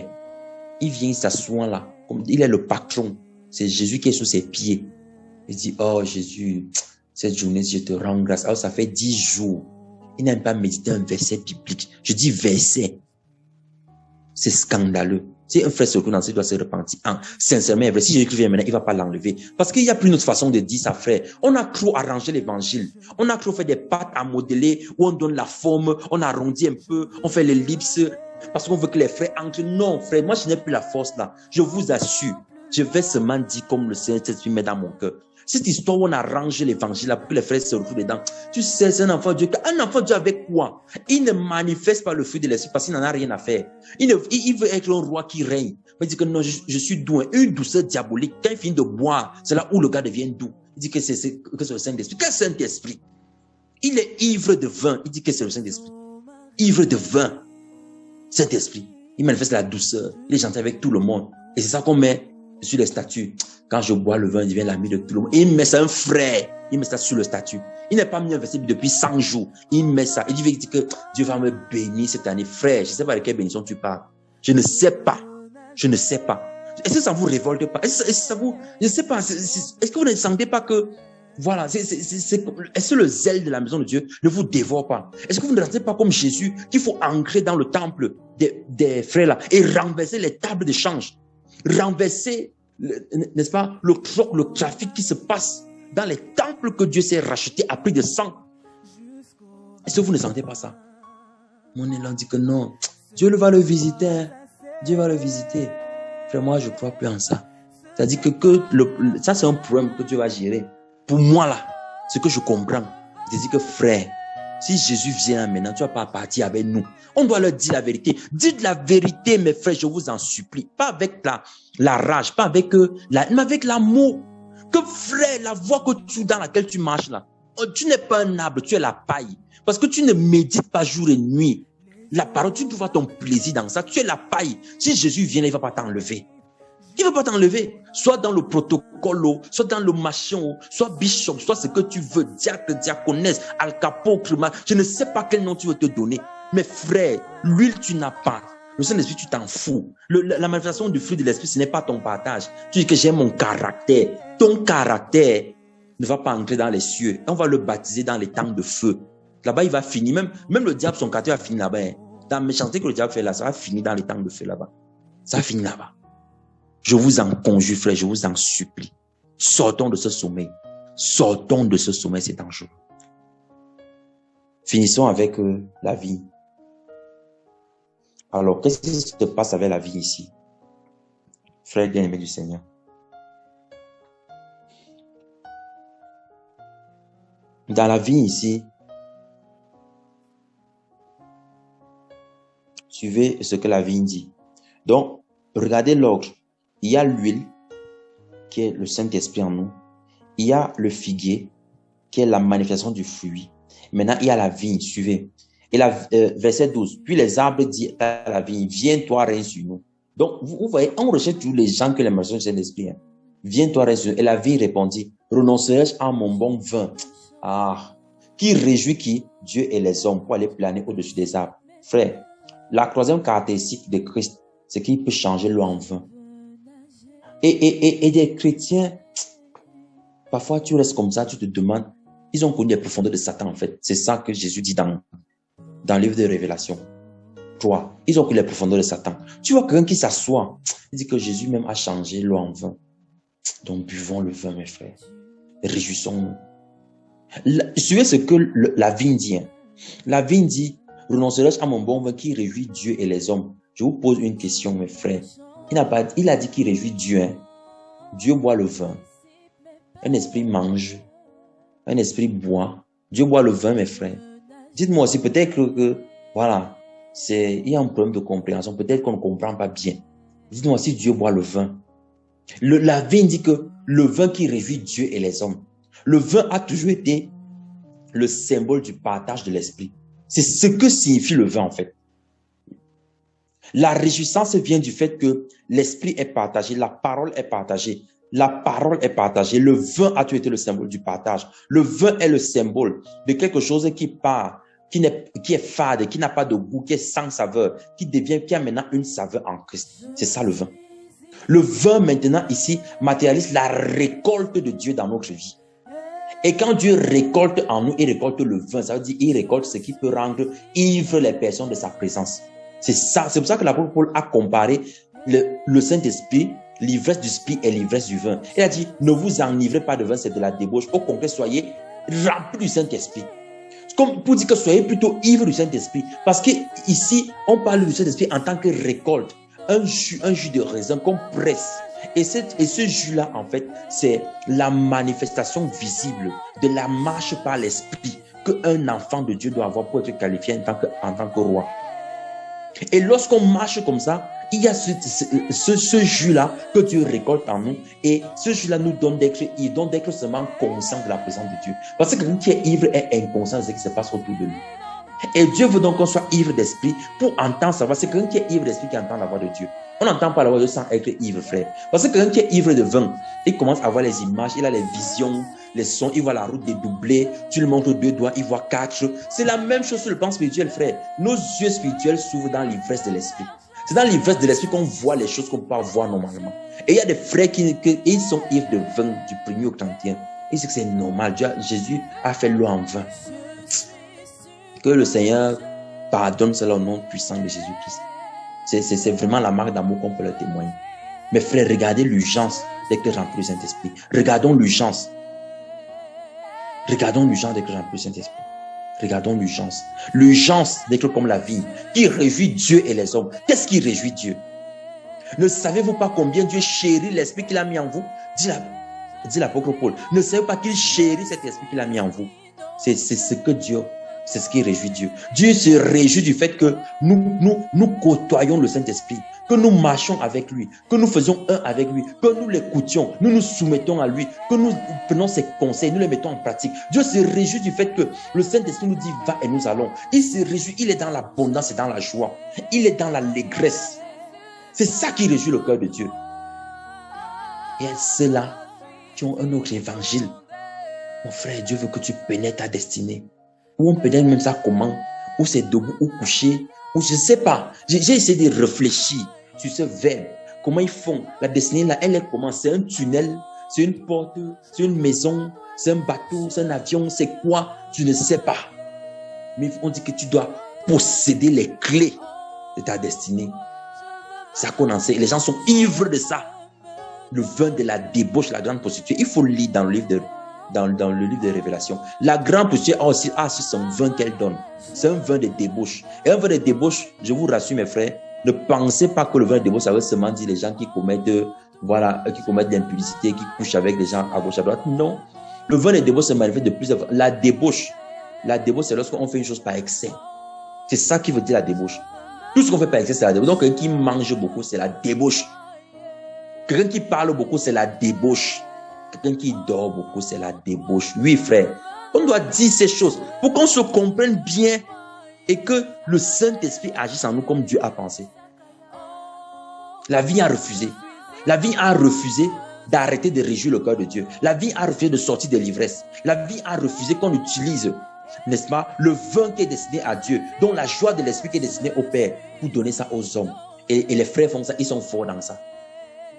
il vient, il s'assoit là, comme il est le patron. C'est Jésus qui est sous ses pieds. Il dit, oh Jésus, cette journée, je te rends grâce. Alors, ça fait 10 jours. Il n'a même pas médité un verset biblique. Je dis verset. C'est scandaleux. Si un frère se retrouve dans ce, il doit se repentir. Sincèrement, si Jésus vient maintenant, il ne va pas l'enlever. Parce qu'il n'y a plus une autre façon de dire ça, frère. On a trop arrangé l'évangile. On a trop fait des pâtes à modeler, où on donne la forme, on arrondit un peu, on fait l'ellipse, parce qu'on veut que les frères entrent. Non, frère, moi, je n'ai plus la force là. Je vous assure. Je vais seulement dire comme le Saint-Esprit met dans mon cœur. Cette histoire où on a rangé l'évangile là pour que les frères se retrouvent dedans. Tu sais, c'est un enfant de Dieu. Un enfant de Dieu avec quoi? Il ne manifeste pas le fruit de l'esprit parce qu'il n'en a rien à faire. Il veut être un roi qui règne. Il dit que non, je suis doux. Une douceur diabolique. Quand il finit de boire, c'est là où le gars devient doux. Il dit que c'est le Saint-Esprit. Quel Saint-Esprit? Il est ivre de vin. Il dit que c'est le Saint-Esprit. Ivre de vin. Cet esprit, il manifeste la douceur. Il est gentil avec tout le monde. Et c'est ça qu'on met sur les statues. Quand je bois le vin, il devient l'ami de tout le monde. Et il met ça, un frère. Il met ça sur le statut. Il n'a pas mis un verset depuis 100 jours. Il met ça. Il dit que Dieu va me bénir cette année. Frère, je ne sais pas de quelle bénédiction tu parles. Je ne sais pas. Je ne sais pas. Est-ce que ça vous révolte pas? Est-ce que ça vous... Je ne sais pas. Est-ce que vous ne sentez pas que... Voilà. Est-ce que le zèle de la maison de Dieu ne vous dévore pas? Est-ce que vous ne sentez pas comme Jésus qu'il faut ancrer dans le temple des frères là et renverser les tables d'échange? Renverser, n'est-ce pas, le trafic qui se passe dans les temples que Dieu s'est racheté à prix de sang. Est-ce que vous ne sentez pas ça? Mon élan dit que non. Dieu va le visiter. Dieu va le visiter. Frère, moi, je ne crois plus en ça. C'est-à-dire que ça, c'est un problème que Dieu va gérer. Pour moi, là, ce que je comprends, c'est que frère, si Jésus vient maintenant, tu ne vas pas partir avec nous. On doit leur dire la vérité. Dites la vérité, mes frères, je vous en supplie. Pas avec la rage, pas avec mais avec l'amour. Que frère, la voie dans laquelle tu marches là, tu n'es pas un arbre, tu es la paille. Parce que tu ne médites pas jour et nuit. La parole, tu trouves ton plaisir dans ça. Tu es la paille. Si Jésus vient, il ne va pas t'enlever. Il ne va pas t'enlever. Soit dans le protocole, soit dans le machin, soit bishop, soit ce que tu veux, diacre, diaconesse, alcapocre, je ne sais pas quel nom tu veux te donner. Mais frère, l'huile, tu n'as pas. Le Saint-Esprit, tu t'en fous. La manifestation du fruit de l'Esprit, ce n'est pas ton partage. Tu dis que j'ai mon caractère. Ton caractère ne va pas entrer dans les cieux. On va le baptiser dans les temps de feu. Là-bas, il va finir. Même le diable, son caractère va finir là-bas. Hein. Dans la méchanceté que le diable fait là, ça va finir dans les temps de feu là-bas. Ça va finir là-bas. Je vous en conjure, frère, je vous en supplie. Sortons de ce sommeil. Sortons de ce sommeil, c'est dangereux. Finissons avec la vie. Alors, qu'est-ce qui se passe avec la vie ici? Frère bien-aimé du Seigneur. Dans la vie ici, suivez ce que la vigne dit. Donc, regardez l'ordre. Il y a l'huile, qui est le Saint-Esprit en nous. Il y a le figuier, qui est la manifestation du fruit. Maintenant, il y a la vigne, suivez. Et verset 12. Puis les arbres disent à la vigne, viens toi, règne sur nous. Donc, vous voyez, on recherche tous les gens que les manifestations du Saint-Esprit. Hein. Viens toi, règne sur nous. Et la vigne répondit, renoncerai-je à mon bon vin? Ah, qui réjouit qui? Dieu et les hommes pour aller planer au-dessus des arbres. Frère, la troisième caractéristique de Christ, c'est qu'il peut changer l'eau en vin. Et des chrétiens, parfois tu restes comme ça, tu te demandes, ils ont connu les profondeurs de Satan en fait. C'est ça que Jésus dit dans le livre de Révélation 3. Ils ont connu les profondeurs de Satan. Tu vois quelqu'un qui s'assoit, il dit que Jésus même a changé l'eau en vin. Donc buvons le vin, mes frères. Réjouissons-nous. Suivez ce que la vigne dit. Hein. La vigne dit, renoncerai-je à mon bon vin qui réjouit Dieu et les hommes? Je vous pose une question, mes frères. Il a dit qu'il réjouit Dieu. Hein. Dieu boit le vin. Un esprit mange. Un esprit boit. Dieu boit le vin, mes frères. Dites-moi aussi, peut-être que, voilà, il y a un problème de compréhension. Peut-être qu'on ne comprend pas bien. Dites-moi si Dieu boit le vin. La vigne dit que le vin qui réjouit Dieu et les hommes. Le vin a toujours été le symbole du partage de l'esprit. C'est ce que signifie le vin, en fait. La réjouissance vient du fait que l'esprit est partagé, la parole est partagée. La parole est partagée. Le vin a toujours été le symbole du partage. Le vin est le symbole de quelque chose qui part, qui est fade, qui n'a pas de goût, qui est sans saveur, qui a maintenant une saveur en Christ. C'est ça le vin. Le vin maintenant ici matérialise la récolte de Dieu dans notre vie. Et quand Dieu récolte en nous, il récolte le vin. Ça veut dire qu'il récolte ce qui peut rendre ivre les personnes de sa présence. C'est ça. C'est pour ça que l'apôtre Paul a comparé le Saint-Esprit, l'ivresse du Esprit et l'ivresse du vin. Il a dit, ne vous enivrez pas de vin, c'est de la débauche. Au contraire, soyez remplis du Saint-Esprit. Comme pour dire que soyez plutôt ivres du Saint-Esprit. Parce que ici, on parle du Saint-Esprit en tant que récolte. Un jus de raisin qu'on presse. Et ce jus-là, en fait, c'est la manifestation visible de la marche par l'Esprit qu'un enfant de Dieu doit avoir pour être qualifié en tant que roi. Et lorsqu'on marche comme ça, il y a ce jus-là que Dieu récolte en nous. Et ce jus-là nous donne d'être seulement conscient de la présence de Dieu. Parce que quelqu'un qui est ivre est inconscient de ce qui se passe autour de lui. Et Dieu veut donc qu'on soit ivre d'esprit pour entendre sa voix. C'est quelqu'un qui est ivre d'esprit qui entend la voix de Dieu. On n'entend pas la voix de Dieu sans être ivre, frère. Parce que quelqu'un qui est ivre de vin, il commence à voir les images, il a les visions, les sons, il voit la route dédoublée, tu lui montres 2 doigts, il voit 4. C'est la même chose sur le plan spirituel, frère. Nos yeux spirituels s'ouvrent dans l'ivresse de l'esprit. C'est dans l'ivresse de l'esprit qu'on voit les choses qu'on ne peut pas voir normalement. Et il y a des frères qui ils sont ivres de vin du 1er au 31. Ils disent que c'est normal. Jésus a fait l'eau en vin. Que le Seigneur pardonne cela au nom puissant de Jésus-Christ. C'est vraiment la marque d'amour qu'on peut leur témoigner. Mais frère, regardez l'urgence d'être rempli du Saint-Esprit. Regardons l'urgence. Regardons l'urgence d'être rempli du Saint-Esprit. Regardons l'urgence. L'urgence d'être comme la vigne qui réjouit Dieu et les hommes. Qu'est-ce qui réjouit Dieu? Ne savez-vous pas combien Dieu chérit l'esprit qu'il a mis en vous? Dit l'apôtre Paul. Ne savez-vous pas qu'il chérit cet esprit qu'il a mis en vous? C'est ce que Dieu, c'est ce qui réjouit Dieu. Dieu se réjouit du fait que nous côtoyons le Saint-Esprit, que nous marchons avec lui, que nous faisons un avec lui, que nous l'écoutions, nous nous soumettons à lui, que nous prenons ses conseils, nous les mettons en pratique. Dieu se réjouit du fait que le Saint-Esprit nous dit va et nous allons. Il se réjouit, il est dans l'abondance et dans la joie. Il est dans l'allégresse. C'est ça qui réjouit le cœur de Dieu. Et ceux-là qui ont un autre évangile. Mon frère, Dieu veut que tu pénètres ta destinée. Ou on pénètre même ça comment? Ou c'est debout, ou couché, ou je ne sais pas. J'ai essayé de réfléchir sur ce verbe. Comment ils font? La destinée là, elle est comment? C'est un tunnel, c'est une porte, c'est une maison, c'est un bateau, c'est un avion, c'est quoi? Tu ne sais pas. Mais on dit que tu dois posséder les clés de ta destinée. C'est ça qu'on en sait. Les gens sont ivres de ça. Le vin de la débauche, la grande prostituée. Il faut le lire dans le livre de Révélation. La grande prostituée a aussi son vin qu'elle donne. C'est un vin de débauche. Et un vin de débauche, je vous rassure mes frères, ne pensez pas que le vin de débauche, ça veut seulement dire les gens qui commettent l'impudicité, qui couchent avec des gens à gauche, à droite. Non. Le vin de débauche se manifeste de plusieurs fois. La débauche, c'est lorsqu'on fait une chose par excès. C'est ça qui veut dire la débauche. Tout ce qu'on fait par excès, c'est la débauche. Donc, quelqu'un qui mange beaucoup, c'est la débauche. Quelqu'un qui parle beaucoup, c'est la débauche. Quelqu'un qui dort beaucoup, c'est la débauche. Oui, frère, on doit dire ces choses pour qu'on se comprenne bien et que le Saint-Esprit agisse en nous comme Dieu a pensé. La vie a refusé. La vie a refusé d'arrêter de réjouir le cœur de Dieu. La vie a refusé de sortir de l'ivresse. La vie a refusé qu'on utilise, n'est-ce pas, le vin qui est destiné à Dieu, dont la joie de l'Esprit qui est destinée au Père, pour donner ça aux hommes. Et les frères font ça, ils sont forts dans ça.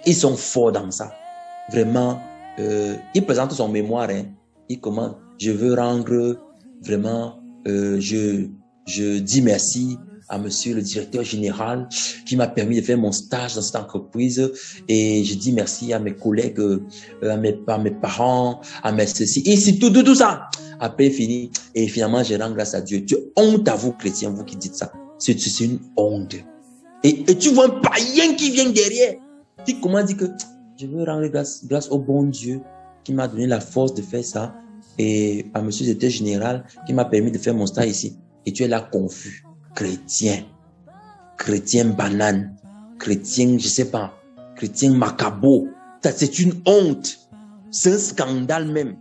Ils sont forts dans ça. Vraiment, il présente son mémoire. Hein. Il commence, je veux rendre vraiment, je dis merci à monsieur le directeur général qui m'a permis de faire mon stage dans cette entreprise. Et je dis merci à mes collègues, à mes parents, à mes ceci. Et c'est tout ça. Après, fini. Et finalement, je rends grâce à Dieu. Dieu, honte à vous, chrétiens, vous qui dites ça. C'est une honte. Et tu vois un païen qui vient derrière. Qui comment dit que je veux rendre grâce au bon Dieu qui m'a donné la force de faire ça et à monsieur le directeur général qui m'a permis de faire mon stage ici. Et tu es là confus. Chrétien banane, chrétien, je sais pas, chrétien macabo. C'est une honte. C'est un scandale même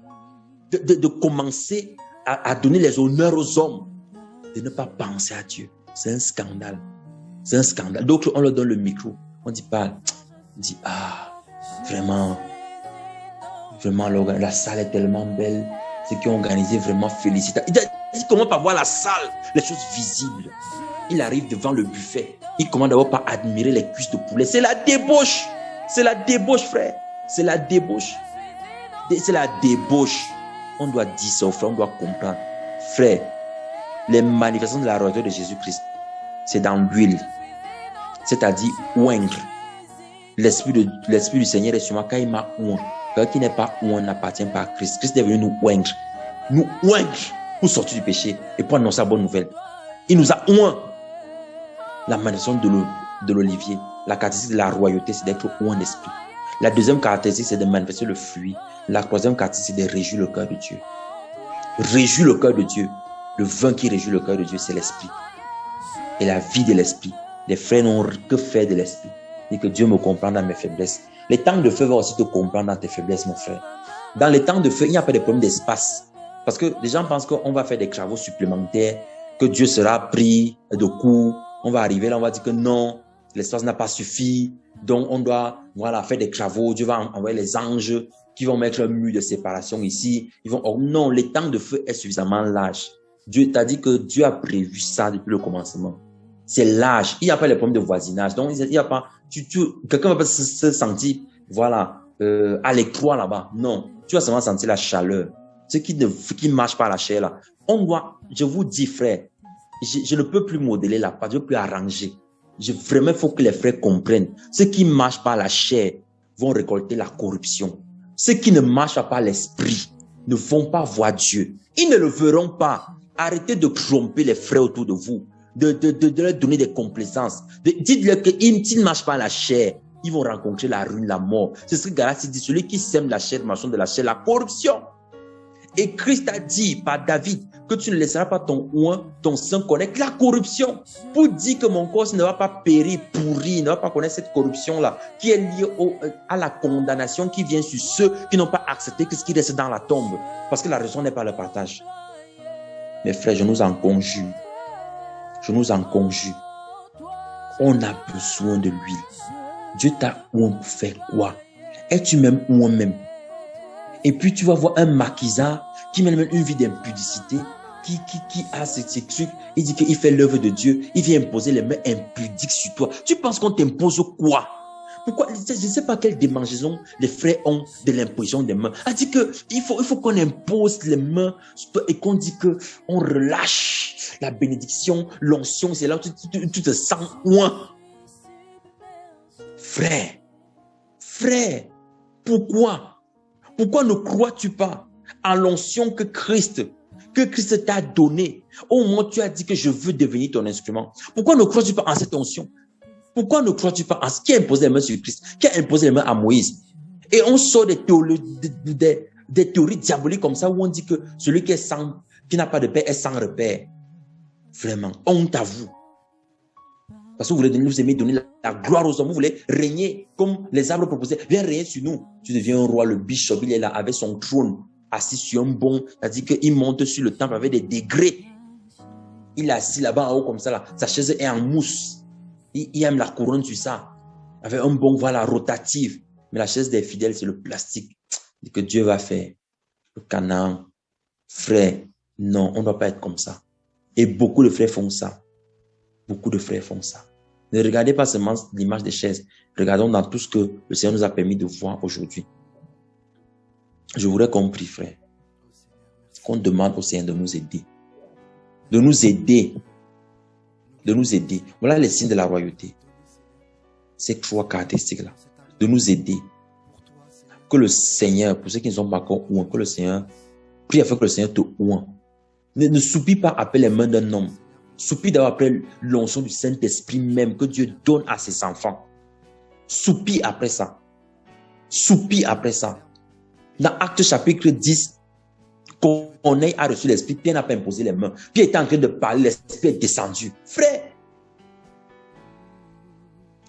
de commencer à donner les honneurs aux hommes, de ne pas penser à Dieu. C'est un scandale. C'est un scandale. D'autres, on leur donne le micro. On dit pas, on dit, vraiment, la salle est tellement belle. Ceux qui ont organisé, vraiment félicitations. Il dit comment pas voir la salle, les choses visibles. Il arrive devant le buffet. Il commence d'abord par admirer les cuisses de poulet. C'est la débauche. C'est la débauche, frère. C'est la débauche. C'est la débauche. On doit dire ça, frère. On doit comprendre. Frère, les manifestations de la royauté de Jésus-Christ, c'est dans l'huile. C'est-à-dire oindre. L'esprit du Seigneur est sur moi quand il m'a oint. Quelqu'un qui n'est pas oint n'appartient pas à Christ. Christ est venu nous oindre. Nous oindre pour sortir du péché et pour annoncer la bonne nouvelle. Il nous a oint. La manifestation de l'olivier, la caractéristique de la royauté, c'est d'être oint d'esprit. La deuxième caractéristique, c'est de manifester le fruit. La troisième caractéristique, c'est de réjouir le cœur de Dieu. Réjouir le cœur de Dieu. Le vin qui réjouit le cœur de Dieu, c'est l'esprit. Et la vie de l'esprit. Les frères n'ont que faire de l'esprit. Et que Dieu me comprend dans mes faiblesses. Les temps de feu vont aussi te comprendre dans tes faiblesses, mon frère. Dans les temps de feu, il n'y a pas de problème d'espace. Parce que les gens pensent qu'on va faire des travaux supplémentaires que Dieu sera pris de court. On va arriver là, on va dire que non, l'espace n'a pas suffi. Donc, on doit faire des travaux. Dieu va envoyer les anges qui vont mettre un mur de séparation ici. Non, le temps de feu est suffisamment large. Dieu t'a dit que Dieu a prévu ça depuis le commencement. C'est large. Il n'y a pas les problèmes de voisinage. Donc, il n'y a pas, quelqu'un va pas se sentir, à l'étroit là-bas. Non. Tu vas seulement sentir la chaleur. Ce qui marche par la chair là. Je vous dis, frère, je ne peux plus modeler la pâte, je ne peux plus arranger. Vraiment, il faut que les frères comprennent. Ceux qui marchent par la chair vont récolter la corruption. Ceux qui ne marchent pas par l'esprit ne vont pas voir Dieu. Ils ne le verront pas. Arrêtez de tromper les frères autour de vous, de leur donner des complaisances. Dites-leur qu'ils ne marchent pas par la chair. Ils vont rencontrer la ruine, la mort. C'est ce que Galatie dit. Celui qui sème la chair, marchant de la chair, la corruption. Et Christ a dit par David que tu ne laisseras pas ton sang connaître la corruption. Pour dire que mon corps ne va pas périr, pourrir, ne va pas connaître cette corruption-là qui est liée à la condamnation qui vient sur ceux qui n'ont pas accepté que ce qui reste dans la tombe. Parce que la raison n'est pas le partage. Mes frères, je nous en conjure. Je nous en conjure. On a besoin de l'huile. Dieu t'a oint pour faire quoi? Es-tu même oint même? Et puis tu vas voir un maquisard qui mène une vie d'impudicité, qui a ces trucs, il dit qu'il fait l'œuvre de Dieu, il vient imposer les mains impudiques sur toi. Tu penses qu'on t'impose quoi? Pourquoi? Je ne sais pas quelle démangeaison les frères ont de l'imposition des mains. Elle dit qu'il faut qu'on impose les mains sur toi et qu'on dit qu'on relâche la bénédiction, l'onction, c'est là où tu te sens loin. Frère, pourquoi ne crois-tu pas à l'onction que Christ t'a donnée au moment où tu as dit que je veux devenir ton instrument? Pourquoi ne crois-tu pas en cette onction? Pourquoi ne crois-tu pas en ce qui a imposé les mains sur Christ, qui a imposé les mains à Moïse? Et on sort des théories diaboliques comme ça où on dit que celui qui n'a pas de paix est sans repère. Vraiment, honte à vous. Parce que vous voulez nous aimer, donner la gloire aux hommes. Vous voulez régner comme les arbres proposés. Viens régner sur nous. Tu deviens un roi, le bishop, il est là avec son trône, assis sur un bon. C'est-à-dire qu'il monte sur le temple avec des degrés. Il est assis là-bas en haut comme ça. Là. Sa chaise est en mousse. Il aime la couronne sur ça. Avec un bon, rotatif. Mais la chaise des fidèles, c'est le plastique. C'est que Dieu va faire. Le Canaan. Frère, non, on ne doit pas être comme ça. Et beaucoup de frères font ça. Beaucoup de frères font ça. Ne regardez pas seulement l'image des chaises. Regardons dans tout ce que le Seigneur nous a permis de voir aujourd'hui. Je voudrais qu'on prie, frère. Qu'on demande au Seigneur de nous aider. De nous aider. De nous aider. Voilà les signes de la royauté. Ces trois caractéristiques-là. De nous aider. Que le Seigneur, pour ceux qui ne sont pas encore ouin, que le Seigneur, prie afin que le Seigneur te ouin. Ne souplie pas après les mains d'un homme. Souplie d'abord après l'onction du Saint-Esprit même que Dieu donne à ses enfants. Souplie après ça. Souplie après ça. Dans Actes chapitre 10, Corneille a reçu l'Esprit, Pierre n'a pas imposé les mains. Pierre était en train de parler, l'Esprit est descendu. Frère,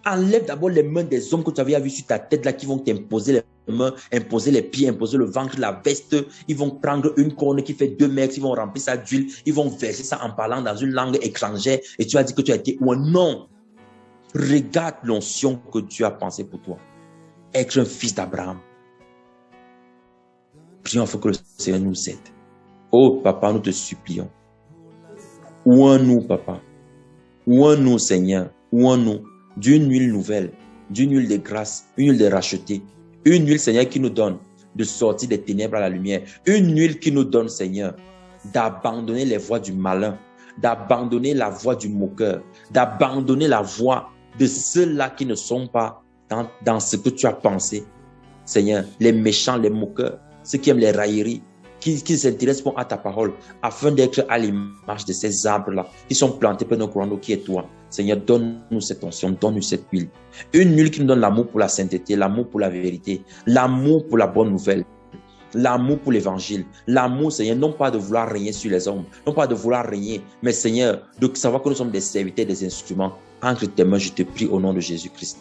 enlève d'abord les mains des hommes que tu avais vus sur ta tête là qui vont t'imposer les mains, imposer les pieds, imposer le ventre, la veste. Ils vont prendre une corne qui fait 2 mètres, ils vont remplir ça d'huile, ils vont verser ça en parlant dans une langue étrangère et tu as dit que tu as été ou non. Regarde l'onction que Dieu a pensé pour toi. Être un fils d'Abraham. Prions afin que le Seigneur nous aide. Oh papa, nous te supplions. Ouin-nous, papa. Ouin-nous, Seigneur. Ouin-nous d'une huile nouvelle, d'une huile de grâce, une huile de racheter. Une huile, Seigneur, qui nous donne de sortir des ténèbres à la lumière. Une huile qui nous donne, Seigneur, d'abandonner les voies du malin, d'abandonner la voie du moqueur, d'abandonner la voie de ceux-là qui ne sont pas dans ce que tu as pensé. Seigneur, les méchants, les moqueurs, ceux qui aiment les railleries, qui s'intéressent à ta parole, afin d'être à l'image de ces arbres-là, qui sont plantés par nos courants, qui est toi. Seigneur, donne-nous cette onction, donne-nous cette huile. Une huile qui nous donne l'amour pour la sainteté, l'amour pour la vérité, l'amour pour la bonne nouvelle, l'amour pour l'évangile, l'amour, Seigneur, non pas de vouloir régner sur les hommes, non pas de vouloir régner, mais Seigneur, de savoir que nous sommes des serviteurs, des instruments. Entre tes mains, je te prie au nom de Jésus-Christ.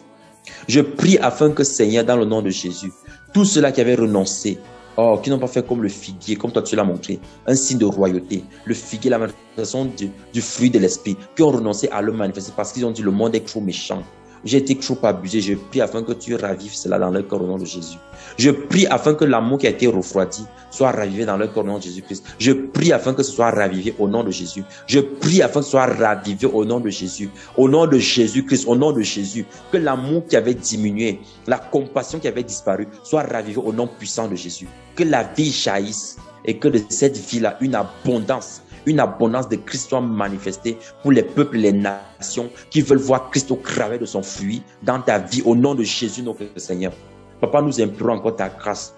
Je prie afin que, Seigneur, dans le nom de Jésus, tous ceux-là qui avaient renoncé, Oh, qui n'ont pas fait comme le figuier, comme toi tu l'as montré, un signe de royauté. Le figuier, la manifestation du fruit de l'esprit, qui ont renoncé à le manifester parce qu'ils ont dit le monde est trop méchant. J'ai été trop abusé. Je prie afin que tu ravives cela dans leur cœur au nom de Jésus. Je prie afin que l'amour qui a été refroidi soit ravivé dans leur cœur au nom de Jésus-Christ. Je prie afin que ce soit ravivé au nom de Jésus. Je prie afin que ce soit ravivé au nom de Jésus. Au nom de Jésus-Christ, au nom de Jésus. Que l'amour qui avait diminué, la compassion qui avait disparu, soit ravivé au nom puissant de Jésus. Que la vie jaillisse et que de cette vie-là, une abondance de Christ soit manifestée pour les peuples, les nations qui veulent voir Christ au travers de son fruit dans ta vie au nom de Jésus notre Seigneur. Papa, nous implorons encore ta grâce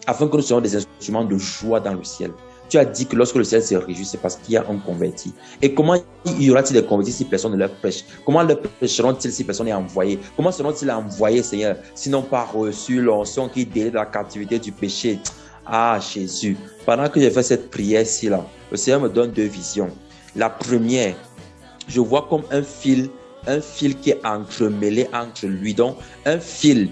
afin que nous soyons des instruments de joie dans le ciel. Tu as dit que lorsque le ciel se réjouit, c'est parce qu'il y a un converti. Et comment y aura-t-il des convertis si personne ne leur prêche? Comment leur prêcheront-ils si personne n'est envoyé? Comment seront-ils envoyés, Seigneur, sinon pas reçu l'onction qui délivre de la captivité du péché? Ah, Jésus, pendant que j'ai fait cette prière-ci, là, le Seigneur me donne deux visions. La première, je vois comme un fil qui est entremêlé entre lui. Donc, un fil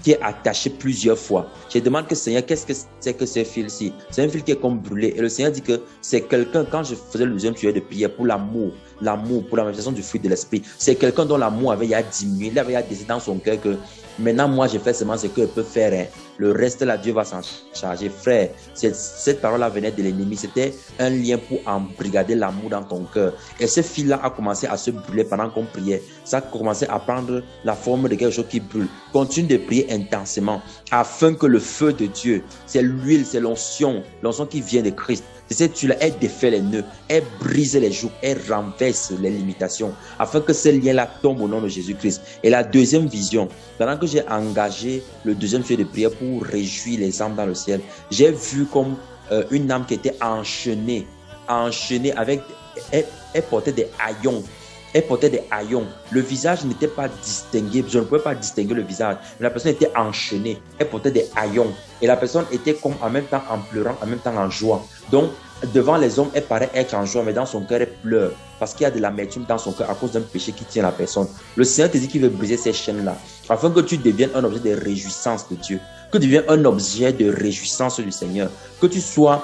qui est attaché plusieurs fois. Je demande que Seigneur, qu'est-ce que c'est que ce fil-ci? C'est un fil qui est comme brûlé. Et le Seigneur dit que c'est quelqu'un, quand je faisais le deuxième sujet de prière pour l'amour, pour la manifestation du fruit de l'esprit, c'est quelqu'un dont l'amour avait diminué, il avait décidé dans son cœur que maintenant, moi, j'ai fait seulement ce que je peux faire. Hein. Le reste, là, Dieu va s'en charger. Frère, cette parole-là venait de l'ennemi. C'était un lien pour embrigader l'amour dans ton cœur. Et ce fil-là a commencé à se brûler pendant qu'on priait. Ça a commencé à prendre la forme de quelque chose qui brûle. Continue de prier intensément afin que le feu de Dieu, c'est l'huile, c'est l'onction qui vient de Christ. C'est cette huile-là, elle défait les nœuds, elle brise les jougs, elle renverse les limitations, afin que ce lien-là tombe au nom de Jésus-Christ. Et la deuxième vision, pendant que j'ai engagé le deuxième sujet de prière pour réjouir les âmes dans le ciel, j'ai vu comme une âme qui était enchaînée avec, elle portait des haillons. Elle portait des haillons. Le visage n'était pas distingué. Je ne pouvais pas distinguer le visage. Mais la personne était enchaînée. Elle portait des haillons. Et la personne était comme en même temps en pleurant, en même temps en joie. Donc, devant les hommes, elle paraît être en joie, mais dans son cœur, elle pleure. Parce qu'il y a de l'amertume dans son cœur à cause d'un péché qui tient la personne. Le Seigneur te dit qu'il veut briser ces chaînes-là. Afin que tu deviennes un objet de réjouissance de Dieu. Que tu deviennes un objet de réjouissance du Seigneur. Que tu sois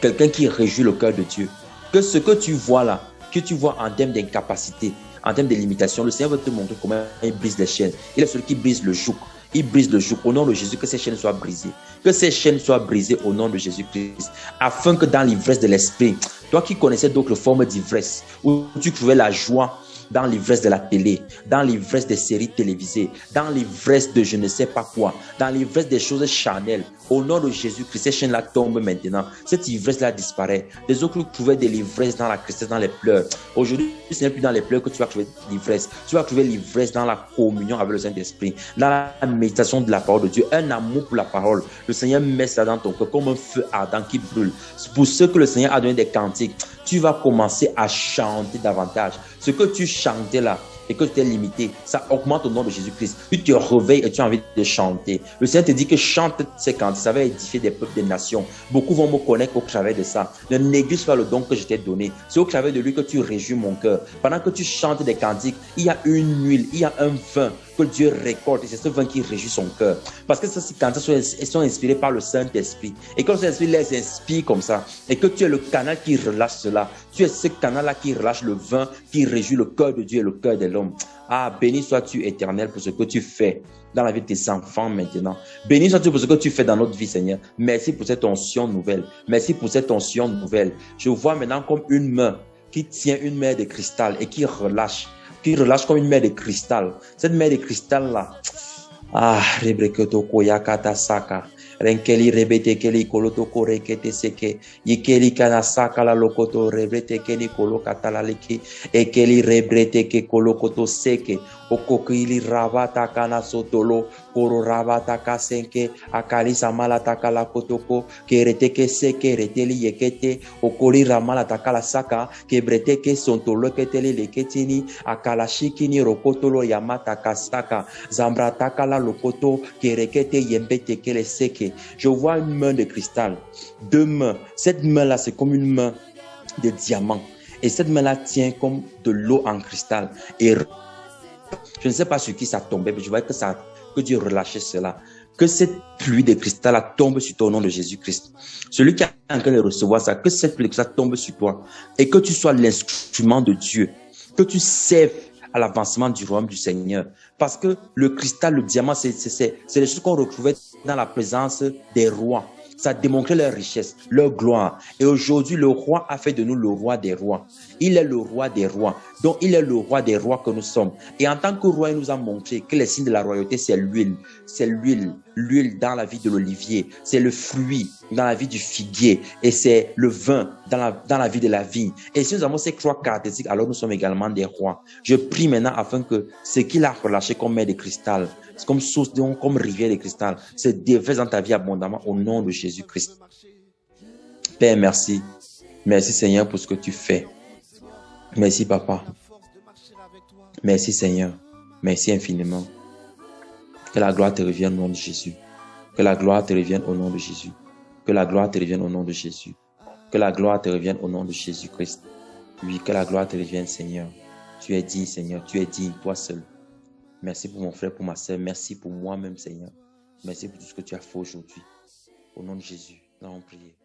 quelqu'un qui réjouit le cœur de Dieu. Que ce que tu vois là, que tu vois en termes d'incapacité, en termes de limitation, le Seigneur veut te montrer comment il brise les chaînes. Il est celui qui brise le joug. Il brise le joug au nom de Jésus, que ces chaînes soient brisées. Que ces chaînes soient brisées au nom de Jésus-Christ. Afin que dans l'ivresse de l'esprit, toi qui connaissais d'autres formes d'ivresse, où tu trouvais la joie dans l'ivresse de la télé, dans l'ivresse des séries télévisées, dans l'ivresse de je ne sais pas quoi, dans l'ivresse des choses charnelles, au nom de Jésus-Christ, ces chaînes-là tombent maintenant. Cette ivresse-là disparaît. Les autres trouvaient de l'ivresse dans la tristesse, dans les pleurs. Aujourd'hui, ce n'est plus dans les pleurs que tu vas trouver l'ivresse. Tu vas trouver l'ivresse dans la communion avec le Saint-Esprit, dans la méditation de la parole de Dieu, un amour pour la parole. Le Seigneur met ça dans ton cœur comme un feu ardent qui brûle. C'est pour ceux que le Seigneur a donné des cantiques. Tu vas commencer à chanter davantage. Ce que tu chantais là et que tu es limité, ça augmente au nom de Jésus-Christ. Tu te réveilles et tu as envie de chanter. Le Seigneur te dit que chante ces cantiques, ça va édifier des peuples, des nations. Beaucoup vont me connaître au travers de ça. Ne néglige pas le don que je t'ai donné. C'est au travers de lui que tu réjouis mon cœur. Pendant que tu chantes des cantiques, il y a une huile, il y a un vin que Dieu récolte et c'est ce vin qui réjouit son cœur. Parce que ces cantiques sont inspirés par le Saint-Esprit. Et quand le Saint-Esprit les inspire comme ça, et que tu es le canal qui relâche cela, tu es ce canal-là qui relâche le vin, qui réjouit le cœur de Dieu et le cœur de l'homme. Ah, béni sois-tu éternel pour ce que tu fais dans la vie de tes enfants maintenant. Béni sois-tu pour ce que tu fais dans notre vie, Seigneur. Merci pour cette onction nouvelle. Merci pour cette onction nouvelle. Je vois maintenant comme une main qui tient une mer de cristal et qui relâche comme une mer de cristal. Cette mer de cristal-là, ah, rebreketo koyakata saka. Renkeli rebete keli koloto korekete seke. Yikeli kana saka la lokoto rebrete keli kolokata la leki. Ekeli rebrete ke kolokoto seke. Okokili rabata kana sotolo. Koro rabata kasenke. Akali samala takala kotoko. Kerete ke seke reteli yekete. Okoli ramala takala saka. Kebrete ke sontolo keteli leketini. Akala shikini rokotolo yamata kasaka. Zambra takala lokoto. Kerekete yembete kele seke. Je vois une main de cristal, deux mains. Cette main-là, c'est comme une main de diamant. Et cette main-là tient comme de l'eau en cristal. Et je ne sais pas sur qui ça tombait, mais je vois que Dieu relâchait cela. Que cette pluie de cristal tombe sur toi au nom de Jésus-Christ. Celui qui est en train de recevoir ça, que cette pluie de cristal tombe sur toi et que tu sois l'instrument de Dieu, que tu serves à l'avancement du royaume du Seigneur. Parce que le cristal, le diamant, c'est les choses qu'on retrouvait dans la présence des rois. Ça démontrait leur richesse, leur gloire. Et aujourd'hui, le roi a fait de nous le roi des rois. Il est le roi des rois. Donc, il est le roi des rois que nous sommes. Et en tant que roi, il nous a montré que les signes de la royauté, c'est l'huile. C'est l'huile. L'huile dans la vie de l'olivier. C'est le fruit dans la vie du figuier. Et c'est le vin dans la vie de la vigne. Et si nous avons ces trois caractéristiques, alors nous sommes également des rois. Je prie maintenant afin que ce qu'il a relâché comme mer de cristal, comme source, comme rivière de cristal, se déverse dans ta vie abondamment au nom de Jésus-Christ. Père, merci. Merci Seigneur pour ce que tu fais. Merci Papa. Merci Seigneur. Merci infiniment. Que la gloire te revienne au nom de Jésus. Que la gloire te revienne au nom de Jésus. Que la gloire te revienne au nom de Jésus. Que la gloire te revienne au nom de Jésus-Christ. Oui, que la gloire te revienne Seigneur. Tu es digne Seigneur. Tu es digne, toi seul. Merci pour mon frère, pour ma sœur. Merci pour moi-même, Seigneur. Merci pour tout ce que tu as fait aujourd'hui. Au nom de Jésus, nous allons prier.